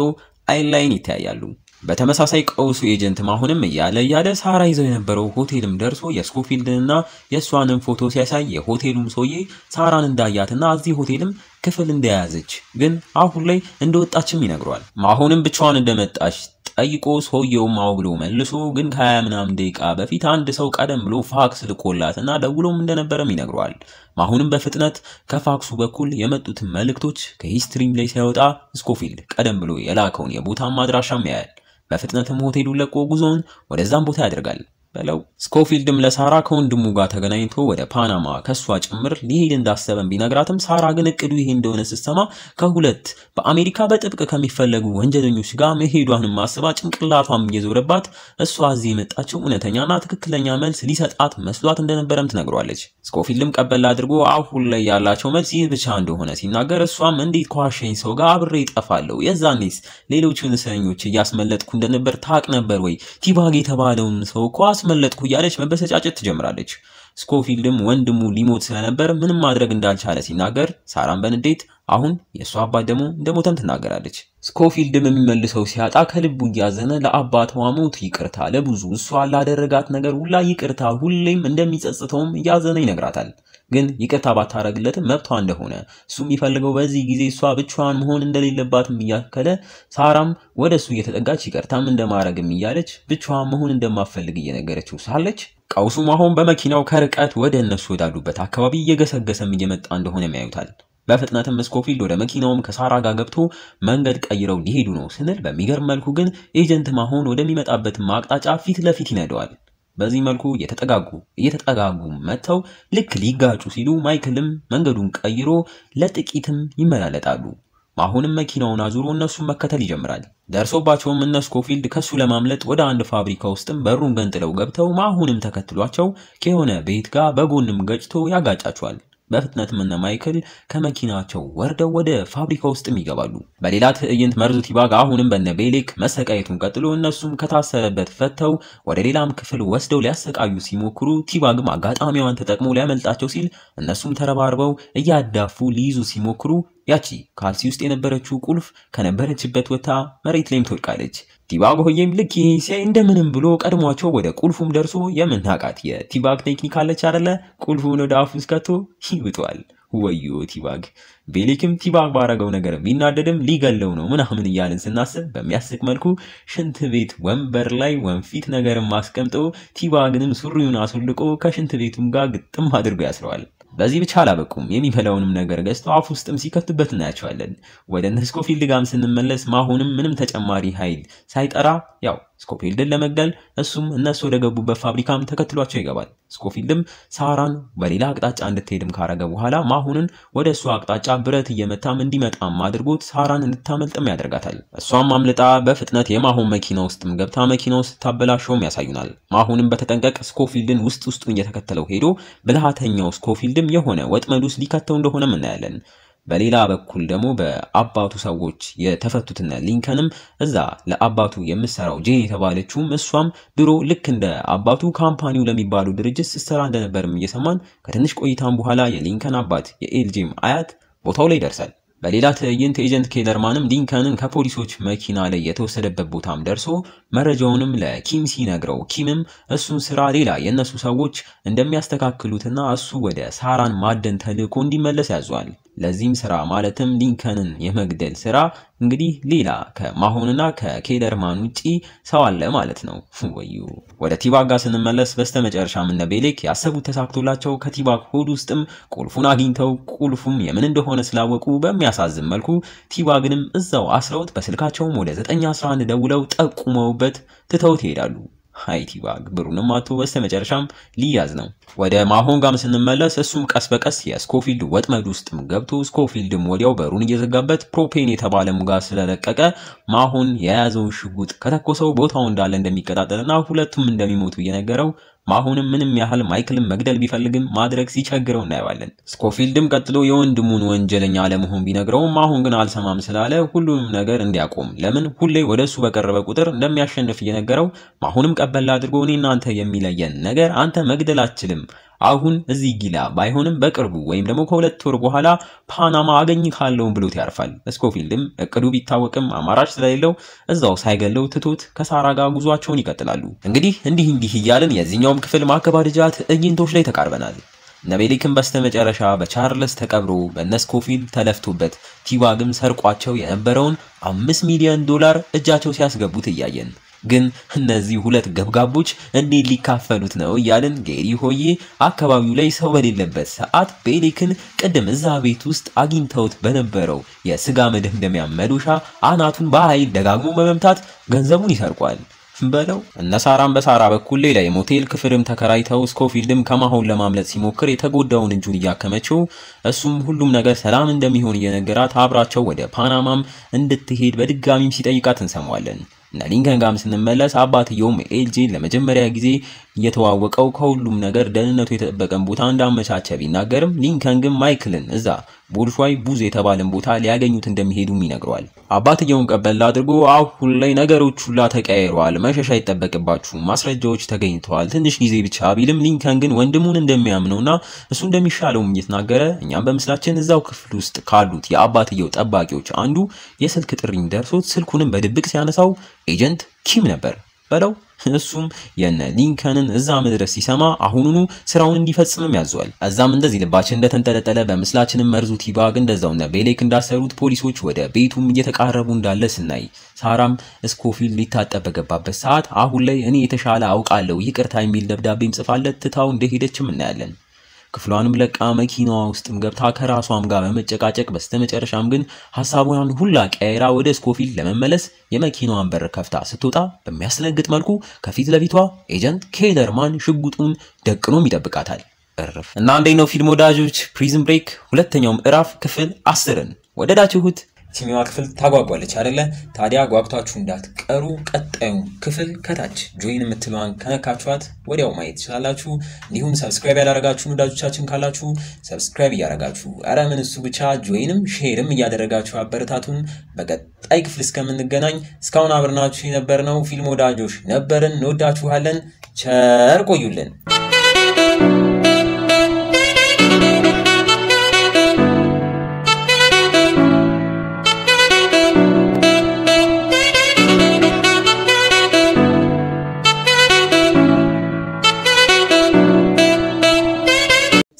አይን ላይን ይተያያሉ። በተመሳሳይ ቀውሱ ኤጀንት ማሁንም እያለ ሳራ ይዘው የነበረው ሆቴልም ደርሶ የስኮፊልድንና የሷንን ፎቶ ሲያሳይ የሆቴሉም ሰውዬ ሳራን እንዳያትና እዚህ ሆቴልም ክፍል እንደያዘች ግን አሁን ላይ እንደወጣችም ይነግሯል። ማሁንም ብቻዋን እንደመጣች ጠይቆ ሰውየውም አውግሎ መልሶ ግን ከ20 ምናምን ደቂቃ በፊት አንድ ሰው ቀደም ብሎ ፋክስ ልኮላትና ደውሎም እንደነበረም ይነግሯል። ማሁንም በፍጥነት ከፋክሱ በኩል የመጡትን መልእክቶች ከሂስትሪም ላይ ሲያወጣ ስኮፊልድ ቀደም ብሎ የላከውን የቦታም ማድራሻም ያያል። በፍጥነትም ሆቴሉን ለቆ ጉዞውን ወደዛም ቦታ ያደርጋል። በለው ስኮፊልድም ለሳራ ከወንድሙ ጋር ተገናኝቶ ወደ ፓናማ ከሷ ጭምር ሊሄድ እንዳሰበም ቢነግራትም ሳራ ግን እቅዱ ይሄ እንደሆነ ስትሰማ ከሁለት በአሜሪካ በጥብቅ ከሚፈለጉ ወንጀለኞች ጋር መሄዷንም ማስባ ጭንቅላቷም እየዞረባት እሷ እዚህ የመጣችው እውነተኛና ትክክለኛ መልስ ሊሰጣት መስሏት እንደነበረም ትነግሯለች። ስኮፊልድም ቀበል አድርጎ አሁን ላይ ያላቸው መልስ ይህ ብቻ እንደሆነ ሲናገር እሷም እንዴት ከዋሸኝ ሰው ጋር አብሬ እጠፋለሁ? የዛኔስ ሌሎቹን እስረኞች እያስመለጥኩ እንደነበር ታቅ ነበር ወይ? ቲባግ የተባለውን ሰው እኮ አስመለጥኩ እያለች መበሰጫጨት ትጀምራለች። ስኮፊልድም ወንድሙ ሊሞት ስለነበር ምንም ማድረግ እንዳልቻለ ሲናገር ሳራም በንዴት አሁን የሷ አባት ደግሞ እንደሞተም ትናገራለች። ስኮፊልድም የሚመልሰው ሲያጣ ከልቡ እያዘነ ለአባቷ ሞት ይቅርታ፣ ለብዙ እሷ ላደረጋት ነገር ሁላ ይቅርታ፣ ሁሌም እንደሚጸጽተውም እያዘነ ይነግራታል። ግን ይቅርታ ባታረግለትም መብቷ እንደሆነ እሱ የሚፈልገው በዚህ ጊዜ እሷ ብቻዋን መሆን እንደሌለባትም እያከለ ሳራም ወደሱ እየተጠጋች ይቅርታም እንደማረግም እያለች ብቻዋን መሆን እንደማፈልግ እየነገረችው ሳለች ቀውሱም አሁን በመኪናው ከርቀት ወደ እነሱ ወዳሉበት አካባቢ እየገሰገሰም እየመጣ እንደሆነ ያዩታል። በፍጥነትም ስኮፊልድ ወደ መኪናውም ከሳራ ጋር ገብቶ መንገድ ቀይረው ሊሄዱ ነው ስንል በሚገርም መልኩ ግን ኤጀንት ማሆን ወደሚመጣበት አቅጣጫ ፊት ለፊት ይነደዋል። በዚህ መልኩ እየተጠጋጉ መተው ልክ ሊጋጩ ሲሉ ማይክልም መንገዱን ቀይሮ ለጥቂትም ይመላለጣሉ። ማሁንም መኪናውን አዙሮ እነሱን መከተል ይጀምራል። ደርሶባቸውም እነ ስኮፊልድ ከሱ ለማምለጥ ወደ አንድ ፋብሪካ ውስጥም በሩን ገንጥለው ገብተው ማሁንም ተከትሏቸው ከሆነ ቤት ጋር በጎንም ገጭቶ ያጋጫቸዋል። በፍጥነትም እነ ማይክል ከመኪናቸው ወርደው ወደ ፋብሪካ ውስጥም ይገባሉ። በሌላ ትዕይንት መርዙ ቲባግ አሁንም በነ ቤሌክ መሰቃየቱን ቀጥሎ እነሱም ከታሰረበት ፈተው ወደ ሌላም ክፍል ወስደው ሊያሰቃዩ ሲሞክሩ ቲባግም አጋጣሚዋን ተጠቅሞ ሊያመልጣቸው ሲል እነሱም ተረባርበው እያዳፉ ሊይዙ ሲሞክሩ ያቺ ካልሲ ውስጥ የነበረችው ቁልፍ ከነበረችበት ወጣ መሬት ላይም ትወድቃለች። ቲባግ ሆየም ልክ ይሄ ሲያይ እንደምንም ብሎ ቀድሟቸው ወደ ቁልፉም ደርሶ የምናቃት የቲባግ ቴክኒክ አለች አይደለ? ቁልፉን ወደ አፉ እስከቶ ይውጣል። ወዮ ቲባግ። ቤሌክም ቲባግ ባረገው ነገር ቢናደድም ሊገለው ነው ምናምን እያልን ስናስብ በሚያስቅ መልኩ ሽንት ቤት ወንበር ላይ ወንፊት ነገርም ማስቀምጦ ቲባግንም ሱሪውን አስልቆ ከሽንት ቤቱም ጋር ግጥም አድርጎ ያስረዋል። በዚህ ብቻ አላበቁም። የሚበላውንም ነገር ገዝተው አፍ ውስጥም ሲከቱበት እናያቸዋለን። ወደ ስኮፊልድ ጋርም ስንመለስ ማሁንም ምንም ተጨማሪ ኃይል ሳይጠራ ያው ስኮፊልድን ለመግደል እሱም እነሱ ወደ ገቡበት ፋብሪካም ተከትሏቸው ይገባል። ስኮፊልድም ሳራን በሌላ አቅጣጫ እንድትሄድም ካረገ በኋላ ማሁንን ወደ እሱ አቅጣጫ ብረት እየመታም እንዲመጣም አድርጎት ሳራን እንድታመልጥም ያደርጋታል። እሷም አምልጣ በፍጥነት የማሁን መኪና ውስጥም ገብታ መኪናው ስታበላሸውም ያሳዩናል። ማሁንም በተጠንቀቅ ስኮፊልድን ውስጡን እየተከተለው ሄዶ ብልሃተኛው ስኮፊልድም የሆነ ወጥመድ ውስጥ ሊከተው እንደሆነም እናያለን። በሌላ በኩል ደግሞ በአባቱ ሰዎች የተፈቱትና ሊንከንም እዛ ለአባቱ የምሰራው ጄን የተባለችውም እሷም ድሮ ልክ እንደ አባቱ ካምፓኒው ለሚባሉ ድርጅት ስትሰራ እንደነበርም እየሰማን ከትንሽ ቆይታም በኋላ የሊንከን አባት የኤልጄም አያት ቦታው ላይ ይደርሳል። በሌላ ትዕይንት ኤጀንት ኬለርማንም ሊንከንን ከፖሊሶች መኪና ላይ የተወሰደበት ቦታም ደርሶ መረጃውንም ለኪም ሲነግረው ኪምም እሱን ስራ ሌላ የነሱ ሰዎች እንደሚያስተካክሉትና እሱ ወደ ሳራን ማደን ተልእኮ እንዲመለስ ያዟል። ለዚህም ስራ ማለትም ሊንከንን የመግደል ስራ እንግዲህ ሌላ ከማሆንና ከኬለርማን ውጪ ሰው አለ ማለት ነው። ወዩ ወደ ቲባግ ጋር ስንመለስ በስተመጨረሻም እነ ቤሌክ ያሰቡት ተሳክቶላቸው ከቲባግ ሆድ ውስጥም ቁልፉን አግኝተው ቁልፉም የምን እንደሆነ ስላወቁ በሚያሳዝን መልኩ ቲባግንም እዛው አስረውት በስልካቸውም ወደ 911 ደውለው ጠቁመውበት ትተውት ይሄዳሉ። ሃይ ቲባግ ብሩንም አቶ በስተመጨረሻም ሊያዝ ነው። ወደ ማሆን ጋም ስንመለስ እሱም ቀስ በቀስ የስኮፊልድ ወጥመድ ውስጥም ገብቶ ስኮፊልድም ወዲያው በሩን እየዘጋበት ፕሮፔን የተባለም ጋር ስለለቀቀ ማሆን የያዘውን ሽጉጥ ከተኮሰው ቦታው እንዳለ እንደሚቀጣጠልና ሁለቱም እንደሚሞቱ እየነገረው ማሆንም ምንም ያህል ማይክልን መግደል ቢፈልግም ማድረግ ሲቸግረው እናየዋለን። ስኮፊልድም ቀጥሎ የወንድሙን ወንጀለኛ ለመሆን ቢነግረውም ማሆን ግን አልሰማም ስላለ ሁሉንም ነገር እንዲያቆም ለምን ሁሌ ወደሱ በቀረበ ቁጥር እንደሚያሸንፍ እየነገረው ማሆንም ቀበል አድርጎ እኔ እናንተ የሚለየን ነገር አንተ መግደል አትችልም አሁን እዚህ ጊላ ባይሆንም በቅርቡ ወይም ደግሞ ከሁለት ወር በኋላ ፓናማ አገኝ ካለው ብሎት ያርፋል። ስኮፊልድም እቅዱ ቢታወቅም አማራጭ ስለሌለው እዛው ሳይገለው ትቶት ከሳራ ጋር ጉዟቸውን ይቀጥላሉ። እንግዲህ እንዲህ እያልን የዚህኛውም ክፍል ማከባደጃ ትዕይንቶች ላይ ተቃርበናል። ነቤሊክም በስተመጨረሻ በቻርልስ ተቀብሮ በነስኮፊልድ ተለፍቶበት ቲባግም ሰርቋቸው የነበረውን $5 ሚሊዮን እጃቸው ሲያስገቡት እያየን ግን እነዚህ ሁለት ገብጋቦች እንዴት ሊካፈሉት ነው እያልን ጌሪ ሆዬ አካባቢው ላይ ሰው በሌለበት ሰዓት ቤሌክን ቅድም እዛ ቤት ውስጥ አግኝተውት በነበረው የስጋ መደምደሚያ መዶሻ አናቱን በኃይል ደጋግሞ በመምታት ገንዘቡን ይሰርቋል በለው። እነሳራም በሳራ በኩል ሌላ የሞቴል ክፍልም ተከራይተው ስኮፊልድም ከማሆን ለማምለጥ ሲሞክር የተጎዳውን እጁን እያከመችው እሱም ሁሉም ነገር ሰላም እንደሚሆን እየነገራት አብራቸው ወደ ፓናማም እንድትሄድ በድጋሚም ሲጠይቃት እንሰማዋለን። እና ሊንከን ጋም ስንመለስ አባትየውም ኤልጄን ለመጀመሪያ ጊዜ እየተዋወቀው ከሁሉም ነገር ደህንነቱ የተጠበቀን ቦታ እንዳመቻቸ ቢናገርም ሊንከን ግን ማይክልን እዛ ቦልሽዋይ ቡዝ የተባለን ቦታ ሊያገኙት እንደሚሄዱም ይነግረዋል። አባትየውን ቀበል አድርጎ አሁን ላይ ነገሮች ሁላ ተቀያይረዋል፣ መሸሻ ይጠበቅባችሁ፣ ማስረጃዎች ተገኝተዋል፣ ትንሽ ጊዜ ብቻ ቢልም ሊንከን ግን ወንድሙን እንደሚያምነውና እሱ እንደሚሻለውም እየተናገረ እኛም በምስላችን እዛው ክፍል ውስጥ ካሉት የአባትየው ጠባቂዎች አንዱ የስልክ ጥሪኝ ደርሶት ስልኩንም በድብቅ ሲያነሳው ኤጀንት ኪም ነበር በለው። እሱም የነ ሊንከንን እዛ መድረስ ሲሰማ አሁኑኑ ስራውን እንዲፈጽምም ያዟል። እዛም እንደዚህ ልባችን እንደተንጠለጠለ በምስላችንም መርዙ ቲባግ እንደዛውና ቤሌክ እንዳሰሩት ፖሊሶች ወደ ቤቱም እየተቃረቡ እንዳለ ስናይ ሳራም ስኮፊልድ ሊታጠብ በገባበት ሰዓት አሁን ላይ እኔ የተሻለ አውቃለሁ ይቅርታ የሚል ደብዳቤም ጽፋለት ትታው እንደሄደችም እናያለን። ክፍሏንም ለቃ መኪናዋ ውስጥም ገብታ ከራሷም ጋር በመጨቃጨቅ በስተመጨረሻም ግን ሐሳቧን ሁላ ቀይራ ወደ ስኮፊልድ ለመመለስ የመኪናዋን በር ከፍታ ስትወጣ በሚያስነግጥ መልኩ ከፊት ለፊቷ ኤጀንት ኬለርማን ሽጉጡን ደቅኖም ይጠብቃታል። እና እንዴት ነው ፊልም ወዳጆች ፕሪዝን ብሬክ ሁለተኛው ምዕራፍ ክፍል 10ን ወደዳችሁት? ሲኒማ ክፍል ታጓጓለች አይደለ? ታዲያ ጓጉታችሁ እንዳትቀሩ ቀጣዩ ክፍል ከታች ጆይን የምትለዋን ከነካችኋት ወዲያው ማየት ትችላላችሁ። እንዲሁም ሰብስክራይብ ያላረጋችሁ ወዳጆቻችን ካላችሁ ሰብስክራይብ እያረጋችሁ አረ ምን እሱ ብቻ ጆይንም ሼርም እያደረጋችሁ አበረታቱን። በቀጣይ ክፍል እስከምንገናኝ እስካሁን አብረናችሁ የነበርነው ፊልም ወዳጆች ነበርን። እንወዳችኋለን። ቸር ቆዩልን።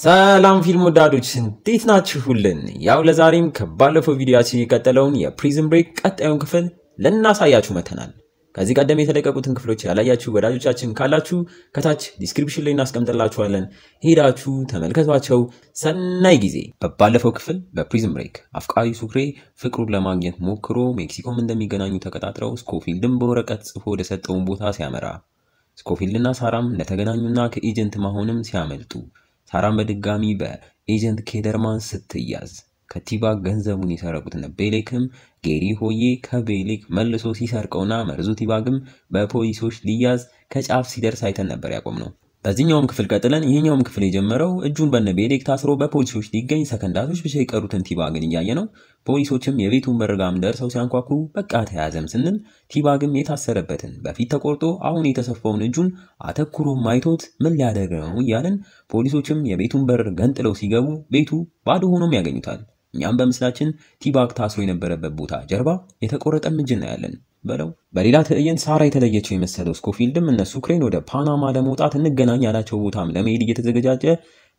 ሰላም ፊልም ወዳጆች እንዴት ናችሁልን? ያው ለዛሬም ከባለፈው ቪዲዮአችን የቀጠለውን የፕሪዝን ብሬክ ቀጣዩን ክፍል ለናሳያችሁ መተናል። ከዚህ ቀደም የተለቀቁትን ክፍሎች ያላያችሁ ወዳጆቻችን ካላችሁ ከታች ዲስክሪፕሽን ላይ እናስቀምጥላችኋለን። ሄዳችሁ ተመልከቷቸው። ሰናይ ጊዜ። በባለፈው ክፍል በፕሪዝን ብሬክ አፍቃሪ ሱክሬ ፍቅሩን ለማግኘት ሞክሮ ሜክሲኮም እንደሚገናኙ ተቀጣጥረው ስኮፊልድም በወረቀት ጽፎ ወደ ሰጠውን ቦታ ሲያመራ ስኮፊልድና ሳራም እንደተገናኙና ከኤጀንት ማሆንም ሲያመልጡ ሳራም በድጋሚ በኤጀንት ኬለርማን ስትያዝ ከቲባግ ገንዘቡን የሰረቁትን ቤሌክም ጌሪ ሆዬ ከቤሌክ መልሶ ሲሰርቀውና መርዙ ቲባግም በፖሊሶች ሊያዝ ከጫፍ ሲደርስ አይተን ነበር ያቆምነው። በዚህኛውም ክፍል ቀጥለን ይሄኛውም ክፍል የጀመረው እጁን በነ ቤሌክ ታስሮ በፖሊሶች ሊገኝ ሰከንዳቶች ብቻ የቀሩትን ቲባግን እያየ ነው። ፖሊሶችም የቤቱን በርጋም ደርሰው ሲያንኳኩ በቃ ተያዘም ስንል ቲባግም የታሰረበትን በፊት ተቆርጦ አሁን የተሰፋውን እጁን አተኩሮ ማይቶት ምን ሊያደርግ ነው እያለን ፖሊሶችም የቤቱን በር ገንጥለው ሲገቡ ቤቱ ባዶ ሆኖም ያገኙታል። እኛም በምስላችን ቲባግ ታስሮ የነበረበት ቦታ ጀርባ የተቆረጠም እጅ እናያለን በለው። በሌላ ትዕይንት ሳራ የተለየችው የመሰለው ስኮፊልድም እነሱ ክሬን ወደ ፓናማ ለመውጣት እንገናኝ ያላቸው ቦታም ለመሄድ እየተዘገጃጀ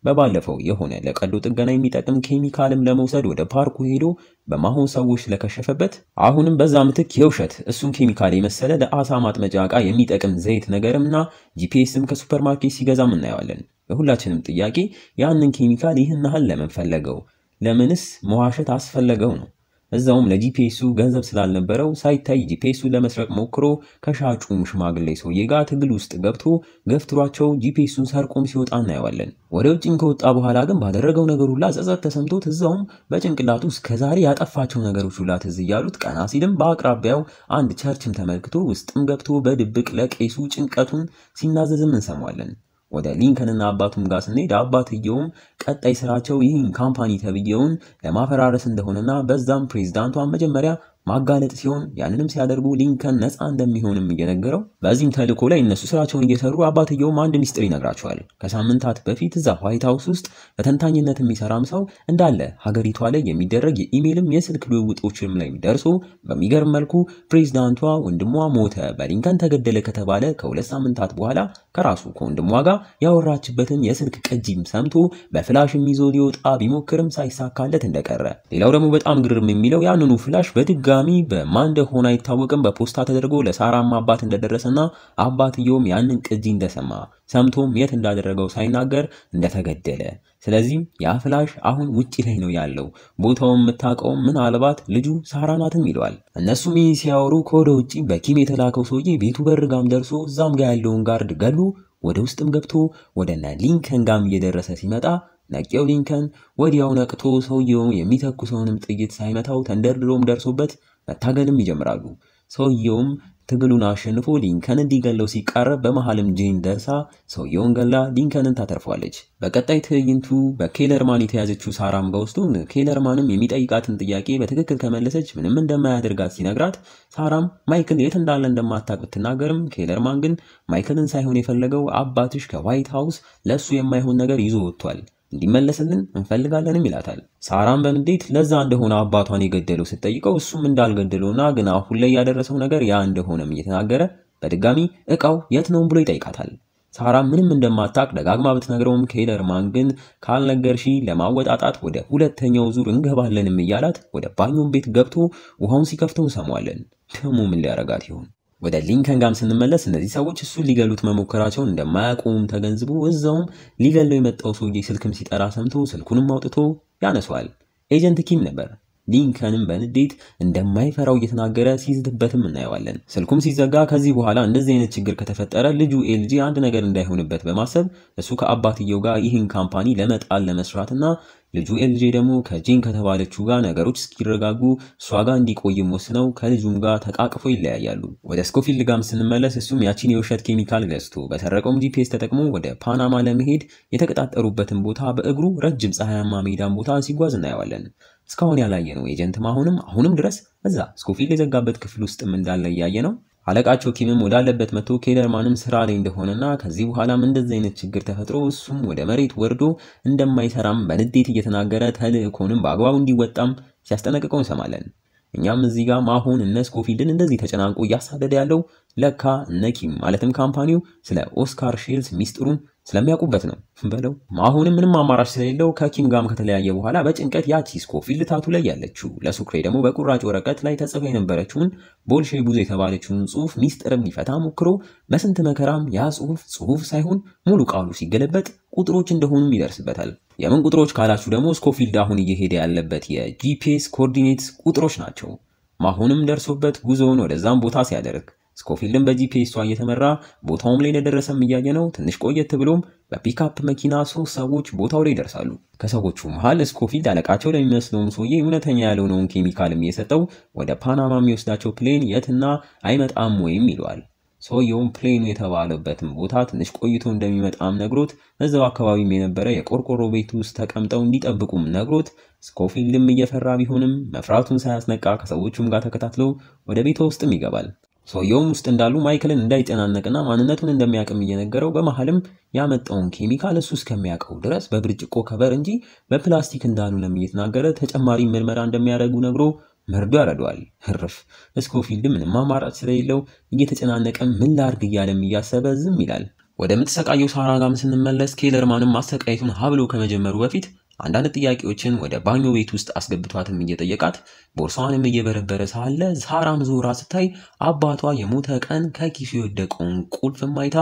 በባለፈው የሆነ ለቀዶ ጥገና የሚጠቅም ኬሚካልም ለመውሰድ ወደ ፓርኩ ሄዶ በማሆን ሰዎች ስለከሸፈበት አሁንም በዛ ምትክ የውሸት እሱን ኬሚካል የመሰለ ለአሳ ማጥመጃ ዕቃ የሚጠቅም ዘይት ነገርምና ጂፒኤስም ከሱፐርማርኬት ሲገዛም እናየዋለን። የሁላችንም ጥያቄ ያንን ኬሚካል ይህን ያህል ለምን ፈለገው? ለምንስ መዋሸት አስፈለገው ነው። እዛውም ለጂፒኤሱ ገንዘብ ስላልነበረው ሳይታይ ጂፒኤሱ ለመስረቅ ሞክሮ ከሻጩ ሽማግሌ ሰውዬ ጋር ትግል ውስጥ ገብቶ ገፍትሯቸው ጂፒኤሱን ሰርቆም ሲወጣ እናየዋለን። ወደ ውጭም ከወጣ በኋላ ግን ባደረገው ነገር ሁላ ጸጸት ተሰምቶት እዛውም በጭንቅላቱ እስከዛሬ ያጠፋቸው ነገሮች ሁላ ትዝ እያሉት ቀና ሲልም በአቅራቢያው አንድ ቸርችም ተመልክቶ ውስጥም ገብቶ በድብቅ ለቄሱ ጭንቀቱን ሲናዘዝም እንሰማዋለን። ወደ ሊንከንና አባቱም ጋር ስንሄድ አባትየውም ቀጣይ ስራቸው ይህን ካምፓኒ ተብየውን ለማፈራረስ እንደሆነና በዛም ፕሬዝዳንቷን መጀመሪያ ማጋለጥ ሲሆን ያንንም ሲያደርጉ ሊንከን ነፃ እንደሚሆንም እየነገረው በዚህም ተልእኮ ላይ እነሱ ስራቸውን እየሰሩ አባትየውም አንድ ሚስጥር ይነግራቸዋል። ከሳምንታት በፊት እዛ ዋይት ሃውስ ውስጥ በተንታኝነት የሚሰራም ሰው እንዳለ ሀገሪቷ ላይ የሚደረግ የኢሜልም የስልክ ልውውጦችም ላይ ደርሶ በሚገርም መልኩ ፕሬዝዳንቷ ወንድሟ ሞተ፣ በሊንከን ተገደለ ከተባለ ከ2 ሳምንታት በኋላ ከራሱ ከወንድሟ ጋር ያወራችበትን የስልክ ቅጂም ሰምቶ በፍላሽም ይዞ ሊወጣ ቢሞክርም ሳይሳካለት እንደቀረ። ሌላው ደግሞ በጣም ግርም የሚለው ያንኑ ፍላሽ በድጋሚ በማን እንደሆነ አይታወቅም በፖስታ ተደርጎ ለሳራም አባት እንደደረሰና አባትየውም ያንን ቅጂ እንደሰማ ሰምቶም የት እንዳደረገው ሳይናገር እንደተገደለ። ስለዚህም ያ ፍላሽ አሁን ውጪ ላይ ነው ያለው። ቦታውን የምታውቀው ምናልባት ልጁ ሳራ ናትም ይለዋል። እነሱም ይህ ሲያወሩ ከወደ ውጪ በኪም የተላከው ሰውዬ ቤቱ በርጋም ደርሶ እዛም ጋር ያለውን ጋርድ ገሉ ወደ ውስጥም ገብቶ ወደና ሊንከን ጋም እየደረሰ ሲመጣ ነቄው ሊንከን ወዲያው ነቅቶ ሰውየው የሚተኩሰውንም ጥይት ሳይመታው ተንደርድሮም ደርሶበት መታገልም ይጀምራሉ። ሰውየውም ትግሉን አሸንፎ ሊንከን እንዲገለው ሲቃረብ በመሃልም ጄን ደርሳ ሰውየውን ገላ ሊንከንን ታተርፏለች። በቀጣይ ትዕይንቱ በኬለርማን የተያዘችው ሳራም በውስጡ ኬለርማንም የሚጠይቃትን ጥያቄ በትክክል ከመለሰች ምንም እንደማያደርጋት ሲነግራት ሳራም ማይክል የት እንዳለ እንደማታውቅ ብትናገርም ኬለርማን ግን ማይክልን ሳይሆን የፈለገው አባትሽ ከዋይት ሃውስ ለሱ የማይሆን ነገር ይዞ ወጥቷል እንዲመለስልን እንፈልጋለንም ይላታል። ሳራም በንዴት ለዛ እንደሆነ አባቷን የገደለው ስትጠይቀው እሱም እንዳልገደለውና ግን አሁን ላይ ያደረሰው ነገር ያ እንደሆነም እየተናገረ በድጋሚ እቃው የት ነው ብሎ ይጠይቃታል። ሳራ ምንም እንደማታቅ ደጋግማ ብትነግረውም ኬለርማን ግን ካልነገርሺ ለማወጣጣት ወደ ሁለተኛው ዙር እንገባለንም እያላት ወደ ባኞም ቤት ገብቶ ውሃውን ሲከፍተው እንሰማዋለን። ደግሞ ምን ሊያረጋት ይሆን? ወደ ሊንከን ጋም ስንመለስ እነዚህ ሰዎች እሱን ሊገሉት መሞከራቸውን እንደማያቆሙም ተገንዝቦ እዛውም ሊገለው የመጣው ሰውዬ ስልክም ሲጠራ ሰምቶ ስልኩንም አውጥቶ ያነሷል። ኤጀንት ኪም ነበር። ሊንከንም በንዴት እንደማይፈራው እየተናገረ ሲዝትበትም እናየዋለን። ስልኩም ሲዘጋ ከዚህ በኋላ እንደዚህ አይነት ችግር ከተፈጠረ ልጁ ኤልጂ አንድ ነገር እንዳይሆንበት በማሰብ እሱ ከአባትየው ጋር ይህን ካምፓኒ ለመጣል ለመስራትና ልጁ ኤልጂ ደግሞ ከጄን ከተባለችው ጋር ነገሮች እስኪረጋጉ እሷ ጋር እንዲቆይም ወስነው ከልጁም ጋር ተቃቅፎ ይለያያሉ። ወደ ስኮፊልድ ጋም ስንመለስ እሱም ያቺን የውሸት ኬሚካል ገዝቶ በሰረቀውም ጂፒኤስ ተጠቅሞ ወደ ፓናማ ለመሄድ የተቀጣጠሩበትን ቦታ በእግሩ ረጅም ፀሐያማ ሜዳን ቦታ ሲጓዝ እናየዋለን። እስካሁን ያላየነው ኤጀንት አሁንም ድረስ እዛ ስኮፊልድ የዘጋበት ክፍል ውስጥም እንዳለ እያየ ነው። አለቃቸው ኪምም ወዳለበት መጥቶ ኬለርማንም ስራ ላይ እንደሆነና ከዚህ በኋላም እንደዚህ አይነት ችግር ተፈጥሮ እሱም ወደ መሬት ወርዶ እንደማይሰራም በንዴት እየተናገረ ተልእኮንም በአግባቡ እንዲወጣም ሲያስጠነቅቀው እንሰማለን። እኛም እዚህ ጋር ማሆን እነ ስኮፊልድን እንደዚህ ተጨናንቆ እያሳደደ ያለው ለካ እነ ኪም ማለትም ካምፓኒው ስለ ኦስካር ሼልስ ሚስጥሩን ስለሚያውቁበት ነው በለው። ማሆንም ምንም አማራጭ ስለሌለው ከኪም ጋም ከተለያየ በኋላ በጭንቀት ያቺ ስኮፊልድ ታቱ ላይ ያለችው ለሱክሬ ደግሞ በቁራጭ ወረቀት ላይ ተጽፎ የነበረችውን ቦልሼቡዝ የተባለችውን ጽሑፍ ሚስጥርም ሊፈታ ሞክሮ በስንት መከራም ያ ጽሑፍ ሳይሆን ሙሉ ቃሉ ሲገለበጥ ቁጥሮች እንደሆኑም ይደርስበታል። የምን ቁጥሮች ካላችሁ ደግሞ ስኮፊልድ አሁን እየሄደ ያለበት የጂፒኤስ ኮኦርዲኔትስ ቁጥሮች ናቸው። ማሆንም ደርሶበት ጉዞውን ወደዛም ቦታ ሲያደርግ ስኮፊልድም በጂፒኤስ እየተመራ ቦታውም ላይ እንደደረሰም እያየ ነው። ትንሽ ቆየት ብሎም በፒክአፕ መኪና 3 ሰዎች ቦታው ላይ ይደርሳሉ። ከሰዎቹ መሃል ስኮፊልድ አለቃቸው ለሚመስለው ሰውዬ እውነተኛ ያልሆነውን ኬሚካልም እየሰጠው ወደ ፓናማ የሚወስዳቸው ፕሌን የትና አይመጣም ወይም ይለዋል። ሰውየውም ፕሌኑ የተባለበትን ቦታ ትንሽ ቆይቶ እንደሚመጣም ነግሮት እዛው አካባቢም የነበረ የቆርቆሮ ቤት ውስጥ ተቀምጠው እንዲጠብቁም ነግሮት ስኮፊልድም እየፈራ ቢሆንም መፍራቱን ሳያስነቃ ከሰዎቹም ጋር ተከታትሎ ወደ ቤቷ ውስጥም ይገባል። ሰውየውም ውስጥ እንዳሉ ማይክልን እንዳይጨናነቅና ማንነቱን እንደሚያቅም እየነገረው በመሃልም ያመጣውን ኬሚካል እሱ እስከሚያውቀው ድረስ በብርጭቆ ከበር እንጂ በፕላስቲክ እንዳልሆነም እየተናገረ ተጨማሪ ምርመራ እንደሚያደርጉ ነግሮ መርዶ ያረደዋል። ህርፍ ስኮፊልድ ምንም አማራጭ ስለሌለው እየተጨናነቀም ምን ላርግ እያለም እያሰበ ዝም ይላል። ወደ ምትሰቃየው ሳራ ጋርም ስንመለስ ኬለርማንም ማሰቃየቱን ሀብሎ ከመጀመሩ በፊት አንዳንድ ጥያቄዎችን ወደ ባኞ ቤት ውስጥ አስገብቷትም እየጠየቃት ቦርሳዋንም እየበረበረ ሳለ ሳራም ዞራ ስታይ አባቷ የሞተ ቀን ከኪሱ የወደቀውን ቁልፍም አይታ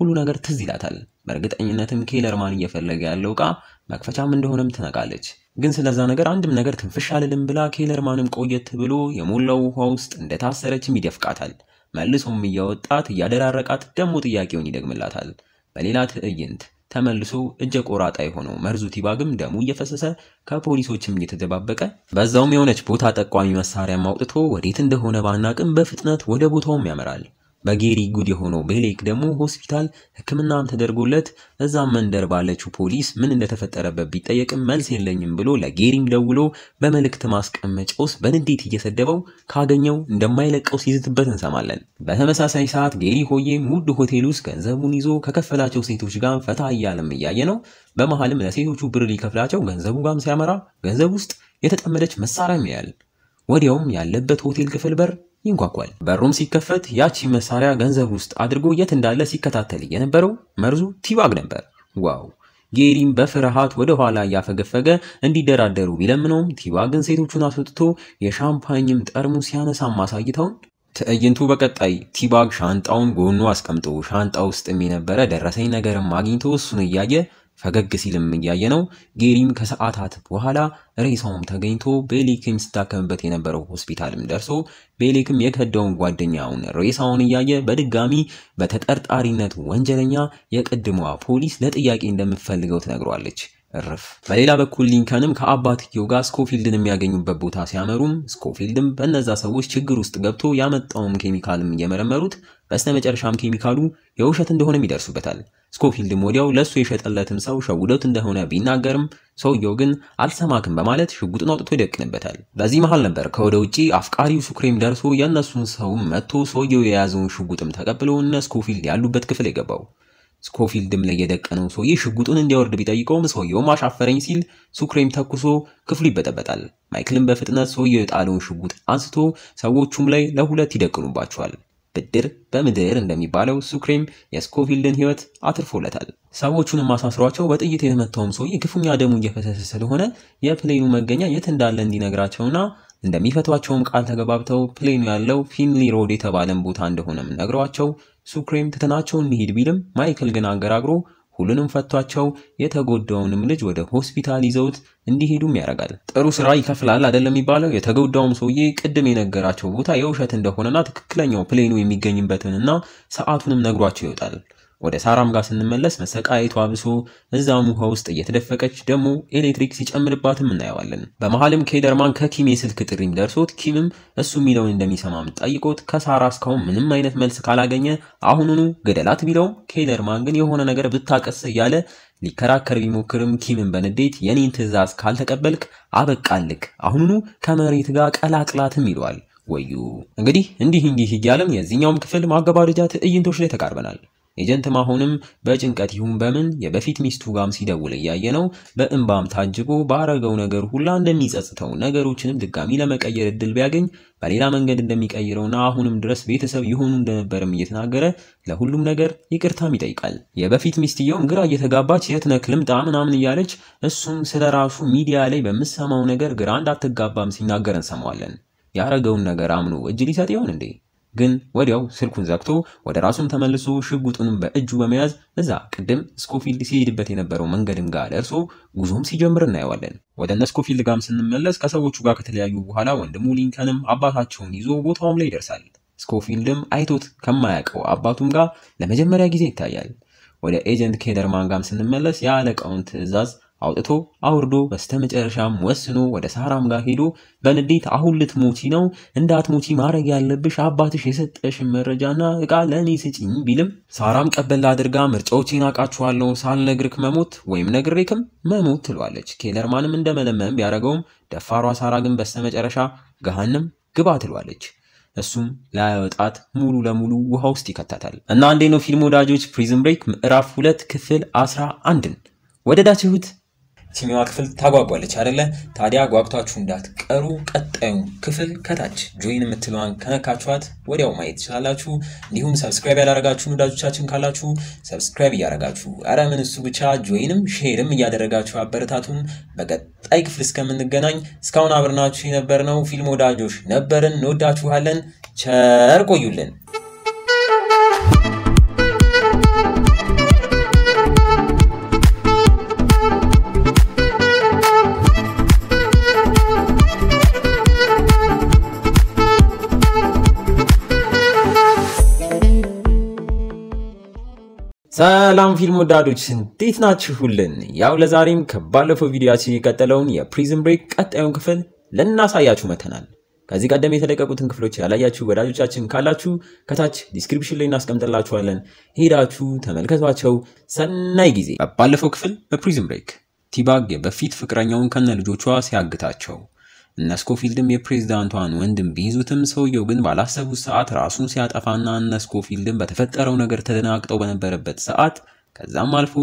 ሁሉ ነገር ትዝ ይላታል። በእርግጠኝነትም ኬለርማን እየፈለገ ያለው ዕቃ መክፈቻም እንደሆነም ትነቃለች። ግን ስለዛ ነገር አንድም ነገር ትንፍሽ አልልም ብላ ኬለርማንም ቆየት ብሎ የሞላው ውሃ ውስጥ እንደታሰረችም ይደፍቃታል። መልሶም እያወጣት እያደራረቃት ደግሞ ጥያቄውን ይደግምላታል። በሌላ ትዕይንት ተመልሶ እጀ ቆራጣ የሆነው መርዙ ቲባግም ደሙ እየፈሰሰ ከፖሊሶችም እየተደባበቀ በዛውም የሆነች ቦታ ጠቋሚ መሳሪያ አውጥቶ ወዴት እንደሆነ ባናቅም በፍጥነት ወደ ቦታውም ያመራል። በጌሪ ጉድ የሆነው ቤሌክ ደግሞ ሆስፒታል ሕክምናም ተደርጎለት እዛም መንደር ባለችው ፖሊስ ምን እንደተፈጠረበት ቢጠየቅም መልስ የለኝም ብሎ ለጌሪም ደውሎ በመልእክት ማስቀመጫ ውስጥ በንዴት እየሰደበው ካገኘው እንደማይለቀው ሲዝትበት እንሰማለን። በተመሳሳይ ሰዓት ጌሪ ሆዬም ውድ ሆቴል ውስጥ ገንዘቡን ይዞ ከከፈላቸው ሴቶች ጋር ፈታ እያለም እያየ ነው። በመሃልም ለሴቶቹ ብር ሊከፍላቸው ገንዘቡ ጋርም ሲያመራ ገንዘብ ውስጥ የተጠመደች መሳሪያም ያያል። ወዲያውም ያለበት ሆቴል ክፍል በር ይንኳኳል። በሩም ሲከፈት ያቺ መሳሪያ ገንዘብ ውስጥ አድርጎ የት እንዳለ ሲከታተል የነበረው መርዙ ቲባግ ነበር። ዋው! ጌሪም በፍርሃት ወደ ኋላ እያፈገፈገ እንዲደራደሩ ቢለምነውም ቲባግን ሴቶቹን አስወጥቶ የሻምፓኝም ጠርሙስ ሲያነሳም አሳይተውን ትዕይንቱ በቀጣይ ቲባግ ሻንጣውን ጎኑ አስቀምጦ ሻንጣ ውስጥም የነበረ ደረሰኝ ነገርም አግኝቶ እሱን እያየ ፈገግ ሲልም እያየ ነው። ጌሪም ከሰዓታት በኋላ ሬሳውም ተገኝቶ ቤሌክም ሲታከምበት የነበረው ሆስፒታልም ደርሶ ቤሌክም የከዳውን ጓደኛውን ሬሳውን እያየ በድጋሚ በተጠርጣሪነት ወንጀለኛ የቀድሟ ፖሊስ ለጥያቄ እንደምትፈልገው ትነግሯለች። እርፍ። በሌላ በኩል ሊንከንም ከአባትየው ጋር ስኮፊልድን የሚያገኙበት ቦታ ሲያመሩም ስኮፊልድም በእነዛ ሰዎች ችግር ውስጥ ገብቶ ያመጣውን ኬሚካልም እየመረመሩት በስተመጨረሻም ኬሚካሉ የውሸት እንደሆነም ይደርሱበታል። ስኮፊልድም ወዲያው ለሱ የሸጠለትም ሰው ሸውዶት እንደሆነ ቢናገርም ሰውየው ግን አልሰማክም በማለት ሽጉጥን አውጥቶ ይደቅንበታል። በዚህ መሃል ነበር ከወደ ውጪ አፍቃሪው ሱክሬም ደርሶ የእነሱን ሰው መጥቶ ሰውየው የያዘውን ሽጉጥም ተቀብሎ እነ ስኮፊልድ ያሉበት ክፍል የገባው። ስኮፊልድም ላይ የደቀነው ሰውዬ ሽጉጡን እንዲያወርድ ቢጠይቀውም ሰውየውም አሻፈረኝ ሲል ሱክሬም ተኩሶ ክፍሉ ይበጠበጣል። ማይክልም በፍጥነት ሰውየው የጣለውን ሽጉጥ አንስቶ ሰዎቹም ላይ ለሁለት ይደቅኑባቸዋል። ብድር በምድር እንደሚባለው ሱክሬም የስኮፊልድን ሕይወት አትርፎለታል። ሰዎቹንም አሳስሯቸው በጥይት የተመታውም ሰውዬ ክፉኛ ደሙ እየፈሰሰ ስለሆነ የፕሌኑ መገኛ የት እንዳለ እንዲነግራቸውና እንደሚፈቷቸውም ቃል ተገባብተው ፕሌኑ ያለው ፊንሊ ሮድ የተባለን ቦታ እንደሆነም ነግሯቸው ሱክሬም ትተናቸው እንሂድ ቢልም ማይክል ግን አንገራግሮ ሁሉንም ፈቷቸው የተጎዳውንም ልጅ ወደ ሆስፒታል ይዘውት እንዲሄዱም ያደርጋል። ጥሩ ስራ ይከፍላል አይደለም የሚባለው። የተጎዳውም ሰውዬ ቅድም የነገራቸው ቦታ የውሸት እንደሆነና ትክክለኛው ፕሌኑ የሚገኝበትንና ሰዓቱንም ነግሯቸው ይወጣል። ወደ ሳራም ጋር ስንመለስ መሰቃየቷ አብሶ እዛም ውሃ ውስጥ እየተደፈቀች ደግሞ ኤሌክትሪክ ሲጨምርባትም እናየዋለን። በመሃልም ኬለርማን ከኪም የስልክ ጥሪም ደርሶት ኪምም እሱ የሚለውን እንደሚሰማም ጠይቆት ከሳራ እስካሁን ምንም አይነት መልስ ካላገኘ አሁኑኑ ገደላት ቢለውም ኬለርማን ግን የሆነ ነገር ብታቀስ እያለ ሊከራከር ቢሞክርም ኪምን በንዴት የኔን ትዕዛዝ ካልተቀበልክ አበቃልክ፣ አሁኑኑ ከመሬት ጋር ቀላቅላትም ይለዋል። ወዩ እንግዲህ እንዲህ እያለም የዚህኛውም ክፍል ማገባደጃ ትዕይንቶች ላይ ተቃርበናል። ኤጀንት ማሆንም በጭንቀት ይሁን በምን የበፊት ሚስቱ ጋም ሲደውል እያየ ነው። በእንባም ታጅቦ ባረገው ነገር ሁላ እንደሚጸጽተው ነገሮችንም ድጋሚ ለመቀየር እድል ቢያገኝ በሌላ መንገድ እንደሚቀይረውና አሁንም ድረስ ቤተሰብ ይሆኑ እንደነበርም እየተናገረ ለሁሉም ነገር ይቅርታም ይጠይቃል። የበፊት ሚስትየውም ግራ እየተጋባች የት ነህ ልምጣ ምናምን እያለች እሱም ስለራሱ ሚዲያ ላይ በምሰማው ነገር ግራ እንዳትጋባም ሲናገር እንሰማዋለን። ያረገውን ነገር አምኖ እጅ ሊሰጥ ይሆን እንዴ? ግን ወዲያው ስልኩን ዘግቶ ወደ ራሱም ተመልሶ ሽጉጡንም በእጁ በመያዝ እዛ ቅድም ስኮፊልድ ሲሄድበት የነበረው መንገድም ጋር ደርሶ ጉዞም ሲጀምር እናየዋለን። ወደ እነ ስኮፊልድ ጋርም ስንመለስ ከሰዎቹ ጋር ከተለያዩ በኋላ ወንድሙ ሊንከንም አባታቸውን ይዞ ቦታውም ላይ ይደርሳል። ስኮፊልድም አይቶት ከማያውቀው አባቱም ጋር ለመጀመሪያ ጊዜ ይታያል። ወደ ኤጀንት ኬለርማን ጋርም ስንመለስ የአለቃውን ትዕዛዝ አውጥቶ አውርዶ በስተመጨረሻም ወስኖ ወደ ሳራም ጋር ሄዶ በንዴት አሁን ልትሞቺ ነው፣ እንዳትሞቺ ማድረግ ያለብሽ አባትሽ የሰጠሽን መረጃና እቃ ለእኔ ስጪኝ ቢልም ሳራም ቀበል አድርጋ ምርጫዎቼን አውቃችኋለሁ፣ ሳልነግርክ መሞት ወይም ነግሬክም መሞት ትሏለች። ኬለርማንም እንደመለመን ቢያደርገውም ደፋሯ ሳራ ግን በስተመጨረሻ ገሃነም ግባ ትሏለች። እሱም ላያወጣት ሙሉ ለሙሉ ውሃ ውስጥ ይከታታል። እና አንዴ ነው ፊልም ወዳጆች ፕሪዝን ብሬክ ምዕራፍ 2 ክፍል 11ን ወደዳችሁት? ቲሚዋ ክፍል ታጓጓለች አይደለ? ታዲያ ጓጉታችሁ እንዳትቀሩ ቀጣዩን ክፍል ከታች ጆይን የምትለዋን ከነካችኋት ወዲያው ማየት ትችላላችሁ። እንዲሁም ሰብስክራይብ ያላረጋችሁ ወዳጆቻችን ካላችሁ ሰብስክራይብ እያረጋችሁ አረ ምን እሱ ብቻ ጆይንም ሼርም እያደረጋችሁ አበረታቱን። በቀጣይ ክፍል እስከምንገናኝ እስካሁን አብረናችሁ የነበርነው ፊልም ወዳጆች ነበርን። እንወዳችኋለን። ቸር ቆዩልን። ሰላም ፊልም ወዳጆች እንዴት ናችሁልን? ያው ለዛሬም ከባለፈው ቪዲዮአችን የቀጠለውን የፕሪዝን ብሬክ ቀጣዩን ክፍል ለናሳያችሁ መተናል። ከዚህ ቀደም የተለቀቁትን ክፍሎች ያላያችሁ ወዳጆቻችን ካላችሁ ከታች ዲስክሪፕሽን ላይ እናስቀምጥላችኋለን። ሄዳችሁ ተመልከቷቸው። ሰናይ ጊዜ። ባለፈው ክፍል በፕሪዝን ብሬክ ቲባግ በፊት ፍቅረኛውን ከነ ልጆቿ ሲያግታቸው እነ ስኮፊልድም የፕሬዝዳንቷን ወንድም ቢይዙትም ሰውየው ግን ባላሰቡት ሰዓት ራሱን ሲያጠፋና እነ ስኮፊልድም በተፈጠረው ነገር ተደናግጠው በነበረበት ሰዓት ከዛም አልፎ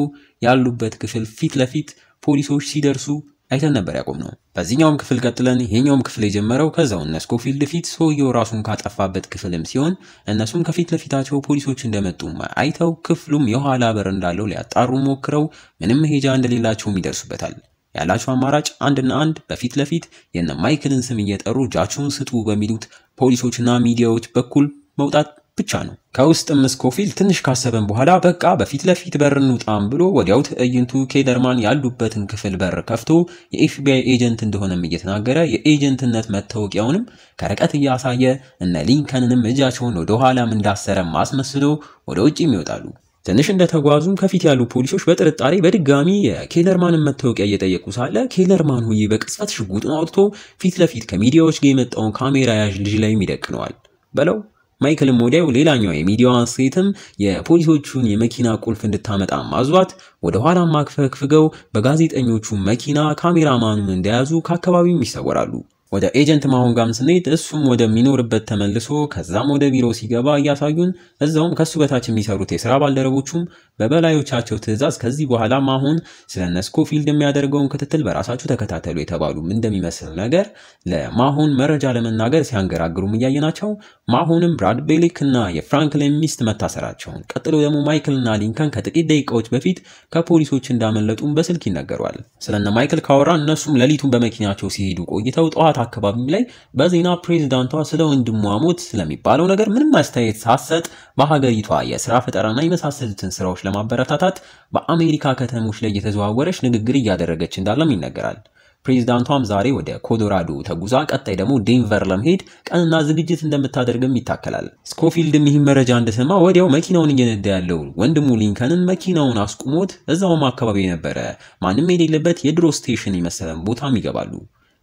ያሉበት ክፍል ፊት ለፊት ፖሊሶች ሲደርሱ አይተን ነበር ያቆምነው። በዚህኛውም ክፍል ቀጥለን ይሄኛውም ክፍል የጀመረው ከዛው እነ ስኮፊልድ ፊት ሰውየው ራሱን ካጠፋበት ክፍልም ሲሆን እነሱም ከፊት ለፊታቸው ፖሊሶች እንደመጡ አይተው ክፍሉም የኋላ በር እንዳለው ሊያጣሩ ሞክረው ምንም መሄጃ እንደሌላቸውም ይደርሱበታል። ያላቸው አማራጭ አንድና አንድ በፊት ለፊት የነ ማይክልን ስም እየጠሩ እጃቸውን ስጡ በሚሉት ፖሊሶችና ሚዲያዎች በኩል መውጣት ብቻ ነው። ከውስጥም ስኮፊልድ ትንሽ ካሰበን በኋላ በቃ በፊት ለፊት በር እንውጣም ብሎ ወዲያው ትዕይንቱ ኬለርማን ያሉበትን ክፍል በር ከፍቶ የኤፍቢአይ ኤጀንት እንደሆነም እየተናገረ የኤጀንትነት መታወቂያውንም ከርቀት እያሳየ እነ ሊንከንንም እጃቸውን ወደ ኋላም እንዳሰረም አስመስሎ ወደ ውጭም ይወጣሉ። ትንሽ እንደተጓዙም ከፊት ያሉ ፖሊሶች በጥርጣሬ በድጋሚ የኬለርማንን መታወቂያ እየጠየቁ ሳለ ኬለርማን ሆይ በቅጽበት ሽጉጡን አውጥቶ ፊት ለፊት ከሚዲያዎች ጋር የመጣውን ካሜራ ያዥ ልጅ ላይ ይደቅነዋል በለው። ማይክልም ወዲያው ሌላኛው የሚዲያዋን ሴትም የፖሊሶቹን የመኪና ቁልፍ እንድታመጣ ማዟት ወደ ኋላ ማክፈክፍገው በጋዜጠኞቹ መኪና ካሜራማኑን እንደያዙ ከአካባቢው ይሰወራሉ። ወደ ኤጀንት ማሆን ጋርም ስንሄድ እሱም ወደ ሚኖርበት ተመልሶ ከዛም ወደ ቢሮ ሲገባ እያሳዩን እዛውም ከሱ በታች የሚሰሩት የሥራ ባልደረቦቹም በበላዮቻቸው ትዕዛዝ ከዚህ በኋላ ማሆን ስለነ ስኮፊልድ የሚያደርገውን ክትትል በራሳቸው ተከታተሉ የተባሉ እንደሚመስል ነገር ለማሆን መረጃ ለመናገር ሲያንገራግሩም እያየናቸው ማሆንም ብራድ ቤሊክና የፍራንክሊን ሚስት መታሰራቸውን ቀጥሎ ደግሞ ማይክልና ሊንከን ከጥቂት ደቂቃዎች በፊት ከፖሊሶች እንዳመለጡም በስልክ ይነገሯል። ስለነ ማይክል ካወራ እነሱም ሌሊቱን በመኪናቸው ሲሄዱ ቆይተው ጠዋት አካባቢ ላይ በዜና ፕሬዝዳንቷ ስለ ወንድሟ ሞት ስለሚባለው ነገር ምንም አስተያየት ሳትሰጥ በሀገሪቷ የሥራ ፈጠራና የመሳሰሉትን ስራዎች ለማበረታታት በአሜሪካ ከተሞች ላይ የተዘዋወረች ንግግር እያደረገች እንዳለም ይነገራል። ፕሬዝዳንቷም ዛሬ ወደ ኮሎራዶ ተጉዛ ቀጣይ ደግሞ ዴንቨር ለመሄድ ቀንና ዝግጅት እንደምታደርግም ይታከላል። ስኮፊልድም ይህን መረጃ እንደሰማ ወዲያው መኪናውን እየነዳ ያለው ወንድሙ ሊንከንን መኪናውን አስቁሞት እዛውም አካባቢ የነበረ ማንም የሌለበት የድሮ ስቴሽን የመሰለን ቦታም ይገባሉ።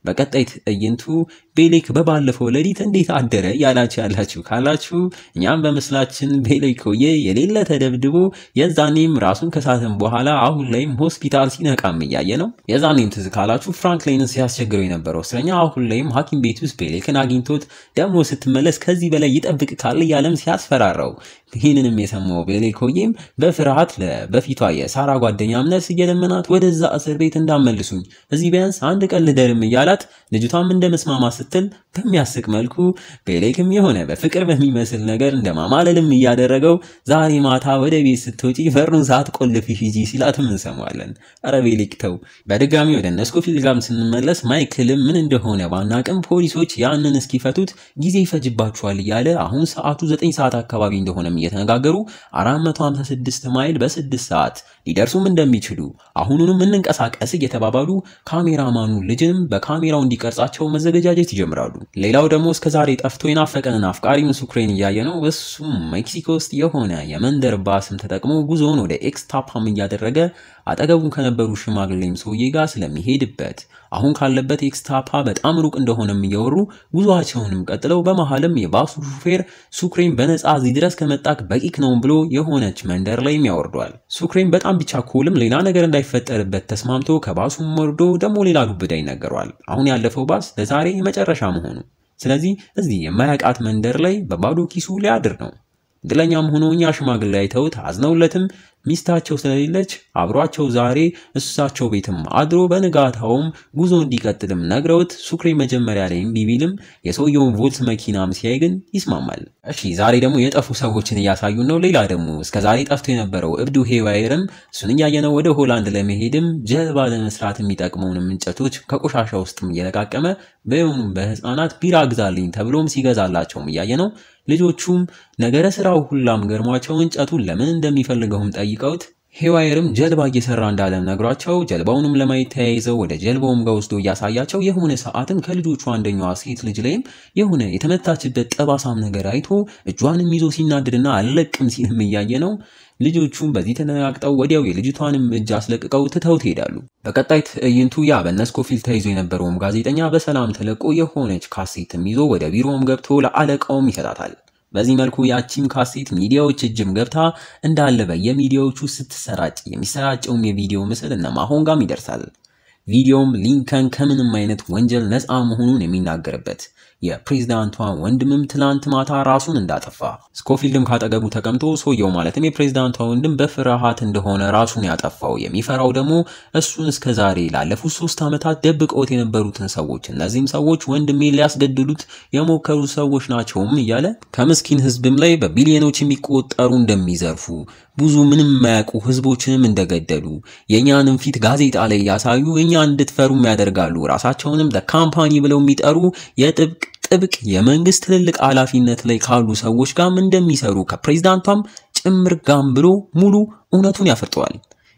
በቀጣይ ትዕይንቱ ቤሌክ በባለፈው ሌሊት እንዴት አደረ ያላችሁ ካላችሁ እኛም በመስላችን ቤሌኮዬ የሌለ ተደብድቦ የዛኔም ራሱን ከሳተም በኋላ አሁን ላይም ሆስፒታል ሲነቃም እያየ ነው። የዛኔም ትዝ ካላችሁ ፍራንክሊንን ሲያስቸግረው የነበረው እስረኛ አሁን ላይም ሐኪም ቤት ውስጥ ቤሌክን አግኝቶት ደግሞ ስትመለስ ከዚህ በላይ ይጠብቅ ካለ ያለም ሲያስፈራራው ይህንንም የሰማው ቤሌኮዬም በፍርሃት በፊቷ የሳራ ጓደኛ እምነት እየለመናት ወደዛ እስር ቤት እንዳመልሱኝ እዚህ ቢያንስ አንድ ቀን ልደርም እያላት ልጅቷም እንደመስማማ ስትል በሚያስቅ መልኩ ቤሌክም የሆነ በፍቅር በሚመስል ነገር እንደማማለልም እያደረገው ዛሬ ማታ ወደ ቤት ስትወጪ በሩን ሳትቆልፊ ሂጂ ሲላትም እንሰማዋለን። አረ ቤሌክ ተው። በድጋሚ ወደ ስኮፊልድ ጋርም ስንመለስ ማይክልም ምን እንደሆነ ባናቅም ፖሊሶች ያንን እስኪፈቱት ጊዜ ይፈጅባቸዋል እያለ አሁን ሰዓቱ 9 ሰዓት አካባቢ እንደሆነም እየተነጋገሩ 456 ማይል በ6 ሰዓት ሊደርሱም እንደሚችሉ አሁኑንም እንንቀሳቀስ እየተባባሉ ካሜራማኑ ልጅንም ካሜራው እንዲቀርጻቸው መዘገጃጀት ይጀምራሉ። ሌላው ደግሞ እስከዛሬ ጠፍቶ የናፈቀንን አፍቃሪውን ሱክሬን እያየነው እሱም ሜክሲኮ ውስጥ የሆነ የመንደር ባስም ተጠቅሞ ጉዞውን ወደ ኤክስታፓም እያደረገ አጠገቡን ከነበሩ ሽማግሌም ሰውዬ ጋር ስለሚሄድበት አሁን ካለበት ኤክስታፓ በጣም ሩቅ እንደሆነም እያወሩ ጉዞአቸውንም ቀጥለው በመሃልም የባሱ ሹፌር ሱክሬን በነፃ እዚህ ድረስ ከመጣክ በቂክ ነው ብሎ የሆነች መንደር ላይ ያወርዷል። ሱክሬን በጣም ቢቻኮልም ሌላ ነገር እንዳይፈጠርበት ተስማምቶ ከባሱም ወርዶ ደግሞ ሌላ ዱብዳ ይነገረዋል። አሁን ያለፈው ባስ ለዛሬ የመጨረሻ መሆኑ፣ ስለዚህ እዚህ የማያውቃት መንደር ላይ በባዶ ኪሱ ሊያድር ነው። ድለኛም ሆኖ እኛ ሽማግሌ አይተውት አዝነውለትም ሚስታቸው ስለሌለች አብሯቸው ዛሬ እሳቸው ቤትም አድሮ በንጋታውም ጉዞ እንዲቀጥልም ነግረውት ሱክሬ መጀመሪያ ላይ እምቢ ቢልም የሰውየውን ቮልስ መኪናም ሲያይ ግን ይስማማል። እሺ ዛሬ ደግሞ የጠፉ ሰዎችን እያሳዩን ነው። ሌላ ደግሞ እስከዛሬ ጠፍቶ የነበረው እብዱ ሄዋየርም እሱን እያየነው ወደ ሆላንድ ለመሄድም ጀልባ ለመስራት የሚጠቅመውንም እንጨቶች ከቆሻሻ ውስጥም እየለቃቀመ በየሆኑም በህፃናት ቢራ ግዛልኝ ተብሎም ሲገዛላቸውም እያየነው ልጆቹም ነገረ ስራው ሁላም ገርሟቸው እንጨቱን ለምን እንደሚፈልገውም ጠይቀውት ሄዋየርም ጀልባ እየሰራ እንዳለም ነግሯቸው ጀልባውንም ለማየት ተያይዘው ወደ ጀልባውም ጋር ወስዶ እያሳያቸው የሆነ ሰዓትም ከልጆቹ አንደኛዋ ሴት ልጅ ላይም የሆነ የተመታችበት ጠባሳም ነገር አይቶ እጇንም ይዞ ሲናደድና አለቅም ሲልም እያየ ነው። ልጆቹም በዚህ ተነቃቅጠው ወዲያው የልጅቷንም እጅ አስለቅቀው ትተውት ይሄዳሉ። በቀጣይ ትዕይንቱ ያ በነስኮፊል ተይዞ የነበረውም ጋዜጠኛ በሰላም ተለቆ የሆነች ካሴትም ይዞ ወደ ቢሮውም ገብቶ ለአለቃውም ይሰጣታል። በዚህ መልኩ ያቺም ካሴት ሚዲያዎች እጅም ገብታ እንዳለ በየሚዲያዎቹ ስትሰራጭ የሚሰራጨውም የቪዲዮ ምስል እነ ማሆንጋም ይደርሳል። ቪዲዮም ሊንከን ከምንም አይነት ወንጀል ነፃ መሆኑን የሚናገርበት የፕሬዝዳንቷ ወንድምም ትላንት ማታ ራሱን እንዳጠፋ ስኮፊልድም ካጠገቡ ተቀምጦ ሰውየው ማለትም የፕሬዝዳንቷ ወንድም በፍርሃት እንደሆነ ራሱን ያጠፋው የሚፈራው ደግሞ እሱን እስከዛሬ ላለፉት 3 ዓመታት ደብቀውት የነበሩትን ሰዎች እነዚህም ሰዎች ወንድሜ ሊያስገድሉት የሞከሩ ሰዎች ናቸውም እያለ ከምስኪን ህዝብም ላይ በቢሊዮኖች የሚቆጠሩ እንደሚዘርፉ ብዙ ምንም ማያውቁ ህዝቦችንም እንደገደሉ የኛንም ፊት ጋዜጣ ላይ ያሳዩ እኛ እንድትፈሩም ያደርጋሉ ራሳቸውንም ካምፓኒ ብለው የሚጠሩ የጥብቅ የመንግስት ትልልቅ ኃላፊነት ላይ ካሉ ሰዎች ጋርም እንደሚሰሩ ከፕሬዝዳንቷም ጭምር ጋም ብሎ ሙሉ እውነቱን ያፈርጠዋል።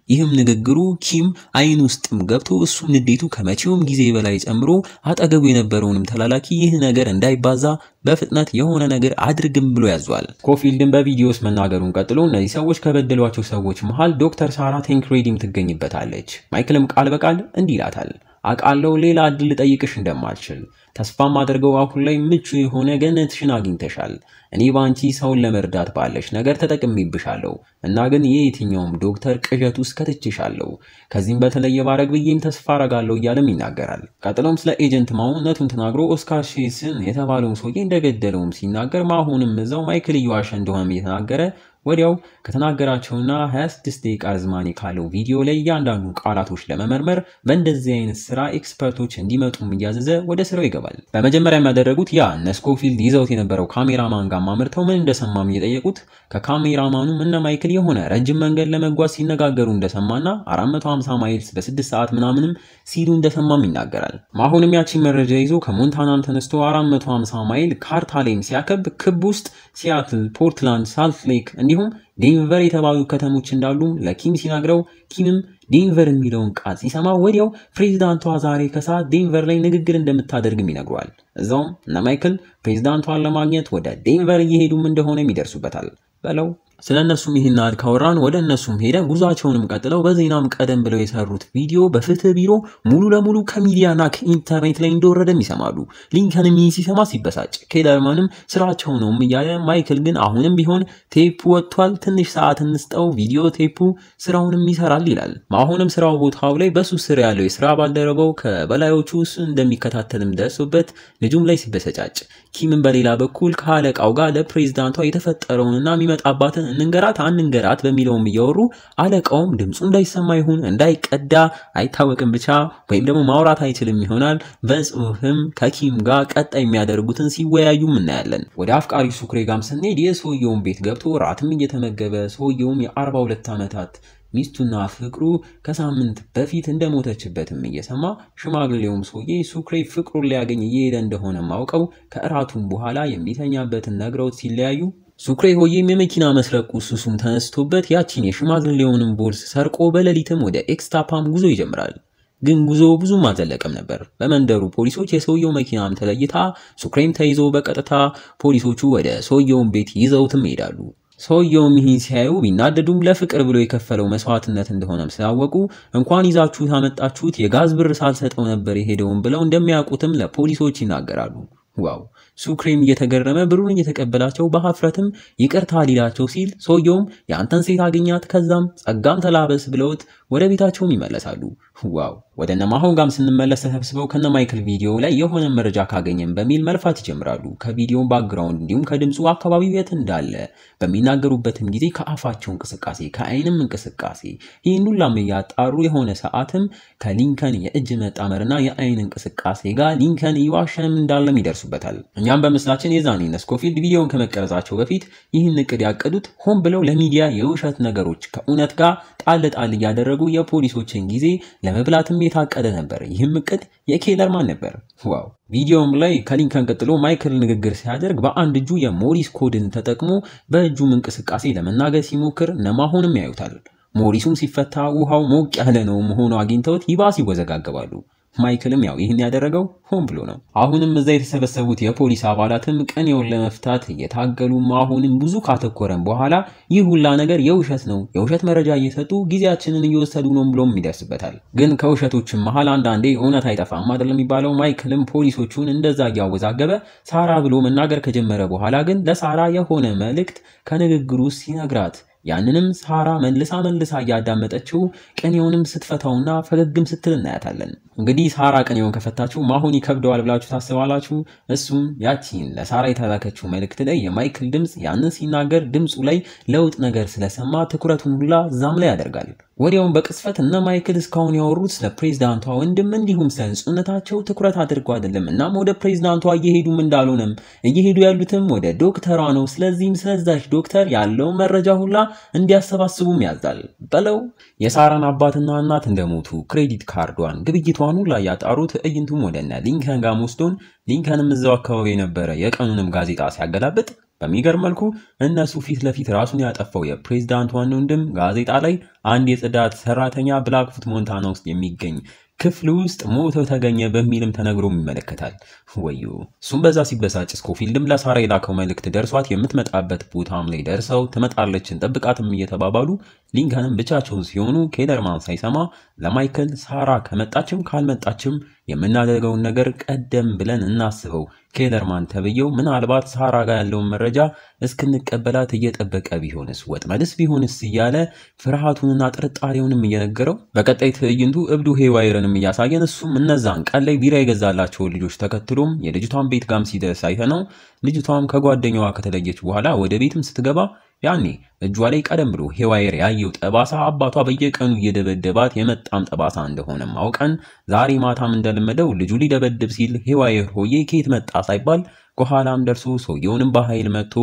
ይህም ንግግሩ ኪም አይን ውስጥም ገብቶ እሱ ንዴቱ ከመቼውም ጊዜ በላይ ጨምሮ አጠገቡ የነበረውንም ተላላኪ ይህ ነገር እንዳይባዛ በፍጥነት የሆነ ነገር አድርግም ብሎ ያዟል። ስኮፊልድም በቪዲዮስ መናገሩን ቀጥሎ እነዚህ ሰዎች ከበደሏቸው ሰዎች መሃል ዶክተር ሳራ ቴንክሬዲም ትገኝበታለች። ማይክልም ቃል በቃል እንዲህ ይላታል፣ አቃለው ሌላ እድል ልጠይቅሽ እንደማልችል ተስፋም አድርገው አሁን ላይ ምቹ የሆነ ገነትሽን አግኝተሻል። እኔ ባንቺ ሰውን ለመርዳት ባለሽ ነገር ተጠቅሜብሻለሁ እና ግን የየትኛውም ዶክተር ቅዠት ውስጥ ከትቼሻለሁ። ከዚህም በተለየ ባረግ ብዬም ተስፋ አረጋለሁ እያለም ይናገራል። ቀጥሎም ስለ ኤጀንት ማውነቱን ተናግሮ ኦስካር ሼስን የተባለውን ሰውዬ እንደገደለውም ሲናገር ማሁንም እዛው ማይክል እየዋሸ እንደሆነም እየተናገረ ወዲያው ከተናገራቸውና 26 ደቂቃ ርዝማኔ ካለው ቪዲዮ ላይ እያንዳንዱ ቃላቶች ለመመርመር በእንደዚህ አይነት ስራ ኤክስፐርቶች እንዲመጡም እያዘዘ ወደ ስራው ይገባል። በመጀመሪያም ያደረጉት ያ ስኮፊልድ ይዘውት የነበረው ካሜራማን ጋር ማምርተው ምን እንደሰማም እየጠየቁት ከካሜራማኑ እነ ማይክል የሆነ ረጅም መንገድ ለመጓዝ ሲነጋገሩ እንደሰማና 450 ማይልስ በ6 ሰዓት ምናምንም ሲሉ እንደሰማም ይናገራል። ማሁንም ያቺን መረጃ ይዞ ከሞንታናም ተነስቶ 450 ማይል ካርታ ላይም ሲያከብ ክብ ውስጥ ሲያትል፣ ፖርትላንድ፣ ሳልት ሌክ እንዲሁም ዴንቨር የተባሉ ከተሞች እንዳሉ ለኪም ሲናግረው ኪምም ዴንቨር የሚለውን ቃል ሲሰማ ወዲያው ፕሬዝዳንቷ ዛሬ ከሰዓት ዴንቨር ላይ ንግግር እንደምታደርግም ይነግረዋል። እዛውም እነ ማይክል ፕሬዝዳንቷን ለማግኘት ወደ ዴንቨር እየሄዱም እንደሆነ ይደርሱበታል። በለው ስለነሱም ይህን አድካወራን ወደ እነሱም ሄደን ጉዟቸውንም ቀጥለው በዜናም ቀደም ብለው የሰሩት ቪዲዮ በፍትህ ቢሮ ሙሉ ለሙሉ ከሚዲያና ከኢንተርኔት ላይ እንደወረደም ይሰማሉ። ሊንከንም ይህን ሲሰማ ሲበሳጭ ኬለርማንም ስራቸው ነው እያለ ማይክል ግን አሁንም ቢሆን ቴፑ ወጥቷል፣ ትንሽ ሰዓት እንስጠው፣ ቪዲዮ ቴፑ ስራውንም ይሰራል ይላል። አሁንም ስራው ቦታው ላይ በሱ ስር ያለው የስራ ባልደረባው ከበላዮቹ እሱ እንደሚከታተልም ደርሶበት ልጁም ላይ ሲበሰጫጭ ኪምን በሌላ በኩል ከአለቃው ጋር ለፕሬዝዳንቷ የተፈጠረውንና የሚመጣባትን እንንገራት አንንገራት በሚለውም እያወሩ አለቃውም ድምፁ እንዳይሰማ ይሁን እንዳይቀዳ አይታወቅም ብቻ ወይም ደግሞ ማውራት አይችልም ይሆናል በጽሁፍም ከኪም ጋር ቀጣይ የሚያደርጉትን ሲወያዩም እናያለን። ወደ አፍቃሪ ሱክሬ ጋም ስንሄድ የሰውየውን ቤት ገብቶ ራትም እየተመገበ ሰውየውም የ42 ዓመታት ሚስቱና ፍቅሩ ከሳምንት በፊት እንደሞተችበትም እየሰማ ሽማግሌውም ሰውዬ ሱክሬ ፍቅሩን ሊያገኝ እየሄደ እንደሆነ ማውቀው ከእራቱም በኋላ የሚተኛበትን ነግረውት ሲለያዩ ሱክሬ ሆዬም የመኪና መስረቁ ሱሱም ተነስቶበት ያቺን የሽማግሌውንም ቦርስ ሰርቆ በሌሊትም ወደ ኤክስታፓም ጉዞ ይጀምራል። ግን ጉዞ ብዙም አልዘለቀም ነበር። በመንደሩ ፖሊሶች የሰውየው መኪናም ተለይታ ሱክሬም ተይዞ በቀጥታ ፖሊሶቹ ወደ ሰውየውን ቤት ይዘውትም ይሄዳሉ። ሰውየውም ይህን ሲያዩ ቢናደዱም ለፍቅር ብሎ የከፈለው መስዋዕትነት እንደሆነም ስላወቁ እንኳን ይዛችሁ ታመጣችሁት የጋዝ ብር ሳልሰጠው ነበር የሄደውን ብለው እንደሚያውቁትም ለፖሊሶች ይናገራሉ። ዋው! ሱክሬም እየተገረመ ብሩን እየተቀበላቸው በሀፍረትም ይቅርታ ሊላቸው ሲል ሰውየውም ያንተን ሴት አገኛት ከዛም ጸጋም ተላበስ ብለውት ወደ ቤታቸውም ይመለሳሉ። ዋው! ወደ ነማሆን ጋም ስንመለስ ተሰብስበው ከነ ማይክል ቪዲዮ ላይ የሆነ መረጃ ካገኘን በሚል መልፋት ይጀምራሉ። ከቪዲዮው ባክግራውንድ እንዲሁም ከድምጹ አካባቢው የት እንዳለ በሚናገሩበትም ጊዜ ከአፋቸው እንቅስቃሴ ከአይንም እንቅስቃሴ ይህን ሁላም እያጣሩ የሆነ ሰዓትም ከሊንከን የእጅ መጣመርና የአይን እንቅስቃሴ ጋር ሊንከን ይዋሸንም እንዳለም ይደርሱበታል። እኛም በምስላችን የዛኔ ስኮፊልድ ቪዲዮውን ከመቀረጻቸው በፊት ይህን እቅድ ያቀዱት ሆን ብለው ለሚዲያ የውሸት ነገሮች ከእውነት ጋር ጣል እያደረጉ የፖሊሶችን ጊዜ ለመብላትም የታቀደ ነበር። ይህም እቅድ የኬለርማን ነበር። ዋው! ቪዲዮውም ላይ ከሊንከን ቀጥሎ ማይክል ንግግር ሲያደርግ በአንድ እጁ የሞሪስ ኮድን ተጠቅሞ በእጁም እንቅስቃሴ ለመናገር ሲሞክር ነማሆንም ያዩታል። ሞሪሱም ሲፈታ ውሃው ሞቅ ያለ ነው መሆኑ አግኝተውት ይባስ ይወዘጋገባሉ። ማይክልም ያው ይህን ያደረገው ሆን ብሎ ነው። አሁንም እዛ የተሰበሰቡት የፖሊስ አባላትም ቅኔውን ለመፍታት እየታገሉ አሁንም ብዙ ካተኮረን በኋላ ይህ ሁላ ነገር የውሸት ነው፣ የውሸት መረጃ እየሰጡ ጊዜያችንን እየወሰዱ ነው ብሎም ይደርስበታል። ግን ከውሸቶችም መሃል አንዳንዴ እውነት አይጠፋም አይደል የሚባለው። ማይክልም ፖሊሶቹን እንደዛ እያወዛገበ ሳራ ብሎ መናገር ከጀመረ በኋላ ግን ለሳራ የሆነ መልእክት ከንግግሩ ሲነግራት ያንንም ሳራ መልሳ እያዳመጠችው ቅኔውንም ስትፈታውና ፈገግም ስትል እናያታለን። እንግዲህ ሳራ ቅኔውን ከፈታችው ማሆን ይከብደዋል ብላችሁ ታስባላችሁ? እሱም ያቺን ለሳራ የተላከችው መልእክት ላይ የማይክል ድምጽ ያንን ሲናገር ድምጹ ላይ ለውጥ ነገር ስለሰማ ትኩረቱን ሁላ ዛም ላይ ያደርጋል። ወዲያውም በቅስፈት እነ ማይክል እስካሁን ያወሩት ስለ ፕሬዝዳንቷ ወንድም እንዲሁም ስለ ንጹህነታቸው ትኩረት አድርገው አይደለም። እናም ወደ ፕሬዝዳንቷ እየሄዱም እንዳልሆነም እየሄዱ ያሉትም ወደ ዶክተሯ ነው። ስለዚህም ስለዛች ዶክተር ያለው መረጃ ሁላ እንዲያሰባስቡም ያዛል። በለው የሳራን አባትና እናት እንደሞቱ ክሬዲት ካርዷን ግብይቷን ሁላ ያጣሩ ትዕይንቱም ወደነ ሊንከን ጋር ወስዶን ሊንከንም እዛው አካባቢ የነበረ የቀኑንም ጋዜጣ ሲያገላብጥ በሚገርም መልኩ እነሱ ፊት ለፊት ራሱን ያጠፋው የፕሬዝዳንት ዋናው ወንድም ጋዜጣ ላይ አንድ የጽዳት ሰራተኛ ብላክፉት ሞንታና ውስጥ የሚገኝ ክፍል ውስጥ ሞቶ ተገኘ በሚልም ተነግሮም ይመለከታል። ወዩ! እሱም በዛ ሲበሳጭ ስኮፊልድም ለሳራ የላከው መልእክት ደርሷት የምትመጣበት ቦታም ላይ ደርሰው ትመጣለችን ጠብቃትም እየተባባሉ ሊንከንም ብቻቸውን ሲሆኑ ኬለርማን ሳይሰማ ለማይክል ሳራ ከመጣችም ካልመጣችም የምናደርገውን ነገር ቀደም ብለን እናስበው፣ ኬለርማን ተብየው ምናልባት ሳራ ጋር ያለውን መረጃ እስክንቀበላት እየጠበቀ ቢሆንስ ወጥመድስ ቢሆንስ እያለ ፍርሃቱንና ጥርጣሬውንም እየነገረው በቀጣይ ትዕይንቱ እብዱ ሄዋይርንም እያሳየን እሱም እነዛን ቀን ላይ ቢራ የገዛላቸውን ልጆች ተከትሎም የልጅቷን ቤት ጋም ሲደርስ አይተነው ልጅቷም ከጓደኛዋ ከተለየች በኋላ ወደ ቤትም ስትገባ ያኔ እጇ ላይ ቀደም ብሎ ሄዋይር ያየው ጠባሳ አባቷ በየቀኑ እየደበደባት የመጣም ጠባሳ እንደሆነም አውቀን ዛሬ ማታም እንደለመደው ልጁ ሊደበድብ ሲል ሄዋይር ሆዬ ከየት መጣ ሳይባል ከኋላም ደርሶ ሰውየውንም በኃይል መጥቶ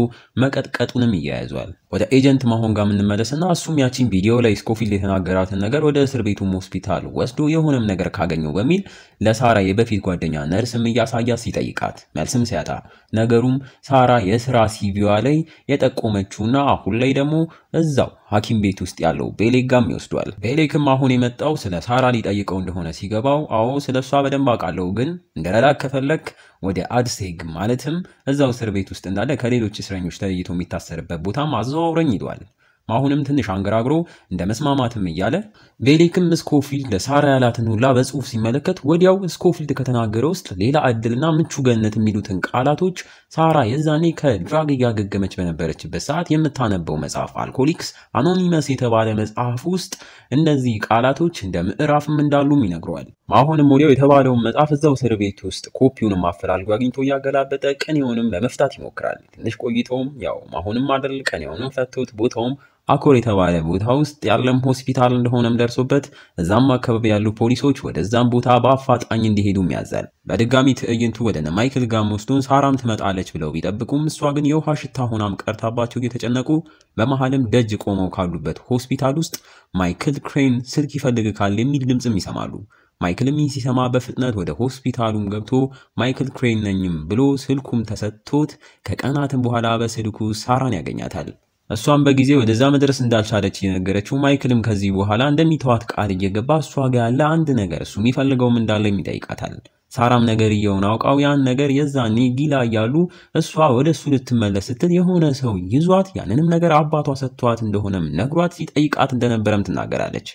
መቀጥቀጡንም ይያያዟል። ወደ ኤጀንት ማሆን ጋር እንመለስና እሱም ያቺን ቪዲዮ ላይ ስኮፊልድ የተናገራትን ነገር ወደ እስር ቤቱም ሆስፒታል ወስዶ የሆነም ነገር ካገኘው በሚል ለሳራ የበፊት ጓደኛ ነርስም እያሳያት ሲጠይቃት መልስም ሲያጣ ነገሩም ሳራ የስራ ሲቪዋ ላይ የጠቆመችውና አሁን ላይ ደግሞ እዛው ሐኪም ቤት ውስጥ ያለው ቤሌጋም ይወስዷል። ቤሌክም አሁን የመጣው ስለ ሳራ ሊጠይቀው እንደሆነ ሲገባው አዎ ስለሷ በደንብ አውቃለሁ፣ ግን እንደረዳ ከፈለክ ወደ አድሴግ ማለትም እዛው እስር ቤት ውስጥ እንዳለ ከሌሎች እስረኞች ተለይቶ የሚታሰርበት ቦታም አዘዋውረኝ ይሏል። አሁንም ትንሽ አንገራግሮ እንደ መስማማትም እያለ ቤሌክም ስኮፊልድ ለሳራ ያላትን ሁላ በጽሁፍ ሲመለከት ወዲያው ስኮፊልድ ከተናገረው ውስጥ ሌላ እድልና ምቹ ገነት የሚሉትን ቃላቶች ሳራ የዛኔ ከድራግ እያገገመች በነበረችበት ሰዓት የምታነበው መጽሐፍ አልኮሊክስ አኖኒመስ የተባለ መጽሐፍ ውስጥ እነዚህ ቃላቶች እንደ ምዕራፍም እንዳሉም ይነግረዋል። አሁንም ወዲያው የተባለውን መጽሐፍ እዛው እስር ቤት ውስጥ ኮፒውንም አፈላልጎ አግኝቶ እያገላበጠ ቅኔውንም ለመፍታት ይሞክራል። ትንሽ ቆይቶም ያው አሁንም አይደል ቅኔውንም ፈቶት ቦታውም አኮር የተባለ ቦታ ውስጥ ያለም ሆስፒታል እንደሆነም ደርሶበት እዛም አካባቢ ያሉ ፖሊሶች ወደዛም ቦታ በአፋጣኝ እንዲሄዱም ያዛል። በድጋሚ ትዕይንቱ ወደነ ማይክል ጋር ወስዶን ሳራም ትመጣለች ብለው ቢጠብቁም እሷ ግን የውሃ ሽታ ሆናም ቀርታባቸው እየተጨነቁ በመሃልም ደጅ ቆመው ካሉበት ሆስፒታል ውስጥ ማይክል ክሬን ስልክ ይፈልግካል የሚል ድምጽም ይሰማሉ። ማይክልም ሲሰማ በፍጥነት ወደ ሆስፒታሉም ገብቶ ማይክል ክሬን ነኝም ብሎ ስልኩም ተሰጥቶት ከቀናትም በኋላ በስልኩ ሳራን ያገኛታል። እሷም በጊዜ ወደዛ መድረስ እንዳልቻለች የነገረችው ማይክልም ከዚህ በኋላ እንደሚተዋት ቃል እየገባ እሷ ጋር ያለ አንድ ነገር እሱ የሚፈልገውም እንዳለ ይጠይቃታል። ሳራም ነገርየውን አውቃው ያን ነገር የዛኔ ጊላ እያሉ እሷ ወደ እሱ ልትመለስ ስትል የሆነ ሰው ይዟት ያንንም ነገር አባቷ ሰጥቷት እንደሆነም ነግሯት ሲጠይቃት እንደነበረም ትናገራለች።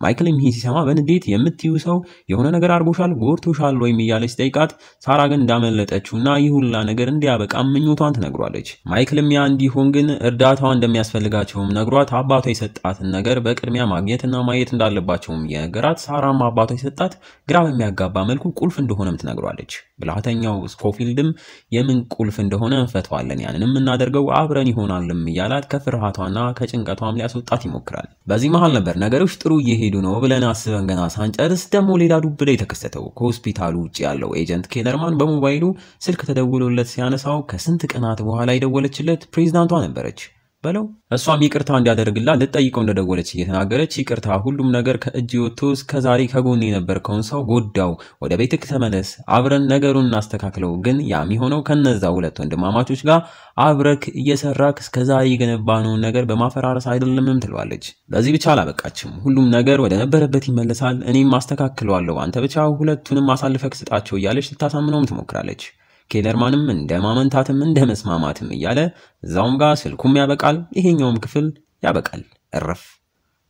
ማይክልም ይሄ ሲሰማ በንዴት የምትዩ ሰው የሆነ ነገር አርጎሻል ጎርቶሻል ወይም እያለች ጠይቃት፣ ሳራ ግን እንዳመለጠችውና ይሁላ ነገር እንዲያበቃ ምኞቷን ትነግሯለች። ማይክልም ያ እንዲሆን ግን እርዳታዋ እንደሚያስፈልጋቸውም ነግሯት አባቷ የሰጣትን ነገር በቅድሚያ ማግኘትና ማየት እንዳለባቸውም የነገራት፣ ሳራም አባቷ የሰጣት ግራ በሚያጋባ መልኩ ቁልፍ እንደሆነም ትነግሯለች። ብልሃተኛው ስኮፊልድም የምን ቁልፍ እንደሆነ እንፈተዋለን፣ ያንንም እናደርገው አብረን ይሆናልም እያላት ከፍርሃቷና ከጭንቀቷም ሊያስወጣት ይሞክራል። በዚህ መሃል ነበር ነገሮች ጥሩ እየሄዱ ነው ብለን አስበን ገና ሳንጨርስ ደግሞ ሌላ ዱብዳ የተከሰተው። ከሆስፒታሉ ውጭ ያለው ኤጀንት ኬለርማን በሞባይሉ ስልክ ተደውሎለት ሲያነሳው ከስንት ቀናት በኋላ የደወለችለት ፕሬዝዳንቷ ነበረች በለው። እሷም ይቅርታ እንዲያደርግላት ልትጠይቀው እንደደወለች እየተናገረች ይቅርታ ሁሉም ነገር ከእጅ ወጥቶ እስከዛሬ ከጎኔ የነበርከውን ሰው ጎዳው፣ ወደ ቤትክ ተመለስ፣ አብረን ነገሩን እናስተካክለው፣ ግን ያም የሆነው ከነዛ ሁለት ወንድማማቾች ጋር አብረክ እየሰራክ እስከዛሬ የገነባነውን ነገር በማፈራረስ አይደለምም ትለዋለች። በዚህ ብቻ አላበቃችም። ሁሉም ነገር ወደ ነበረበት ይመለሳል፣ እኔም አስተካክለዋለሁ፣ አንተ ብቻ ሁለቱንም አሳልፈክ ስጣቸው እያለች ልታሳምነውም ትሞክራለች። ኬለርማንም እንደ ማመንታትም እንደ መስማማትም እያለ እዛውም ጋር ስልኩም ያበቃል፣ ይሄኛውም ክፍል ያበቃል። እረፍ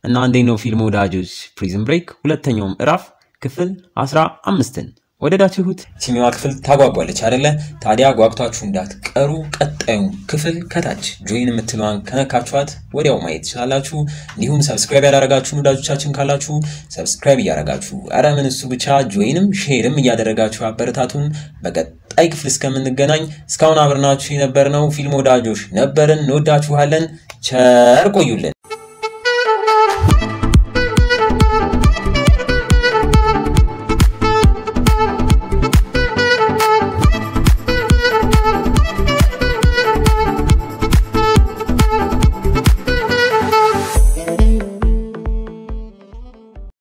እና እንዴት ነው ፊልም ወዳጆች? ፕሪዝን ብሬክ ሁለተኛው ምዕራፍ ክፍል 15ን ወደዳችሁት? ሲኒማ ክፍል ታጓጓለች አይደለ? ታዲያ ጓጉታችሁ እንዳትቀሩ ቀጣዩ ክፍል ከታች ጆይን የምትለዋን ከነካችኋት ወዲያው ማየት ትችላላችሁ። እንዲሁም ሰብስክራይብ ያላረጋችሁ ወዳጆቻችን ካላችሁ ሰብስክራይብ እያረጋችሁ አረ ምን እሱ ብቻ ጆይንም ሼርም እያደረጋችሁ አበረታቱን። በቀጣይ ክፍል እስከምንገናኝ እስካሁን አብረናችሁ የነበርነው ፊልም ወዳጆች ነበርን። እንወዳችኋለን። ቸር ቆዩልን።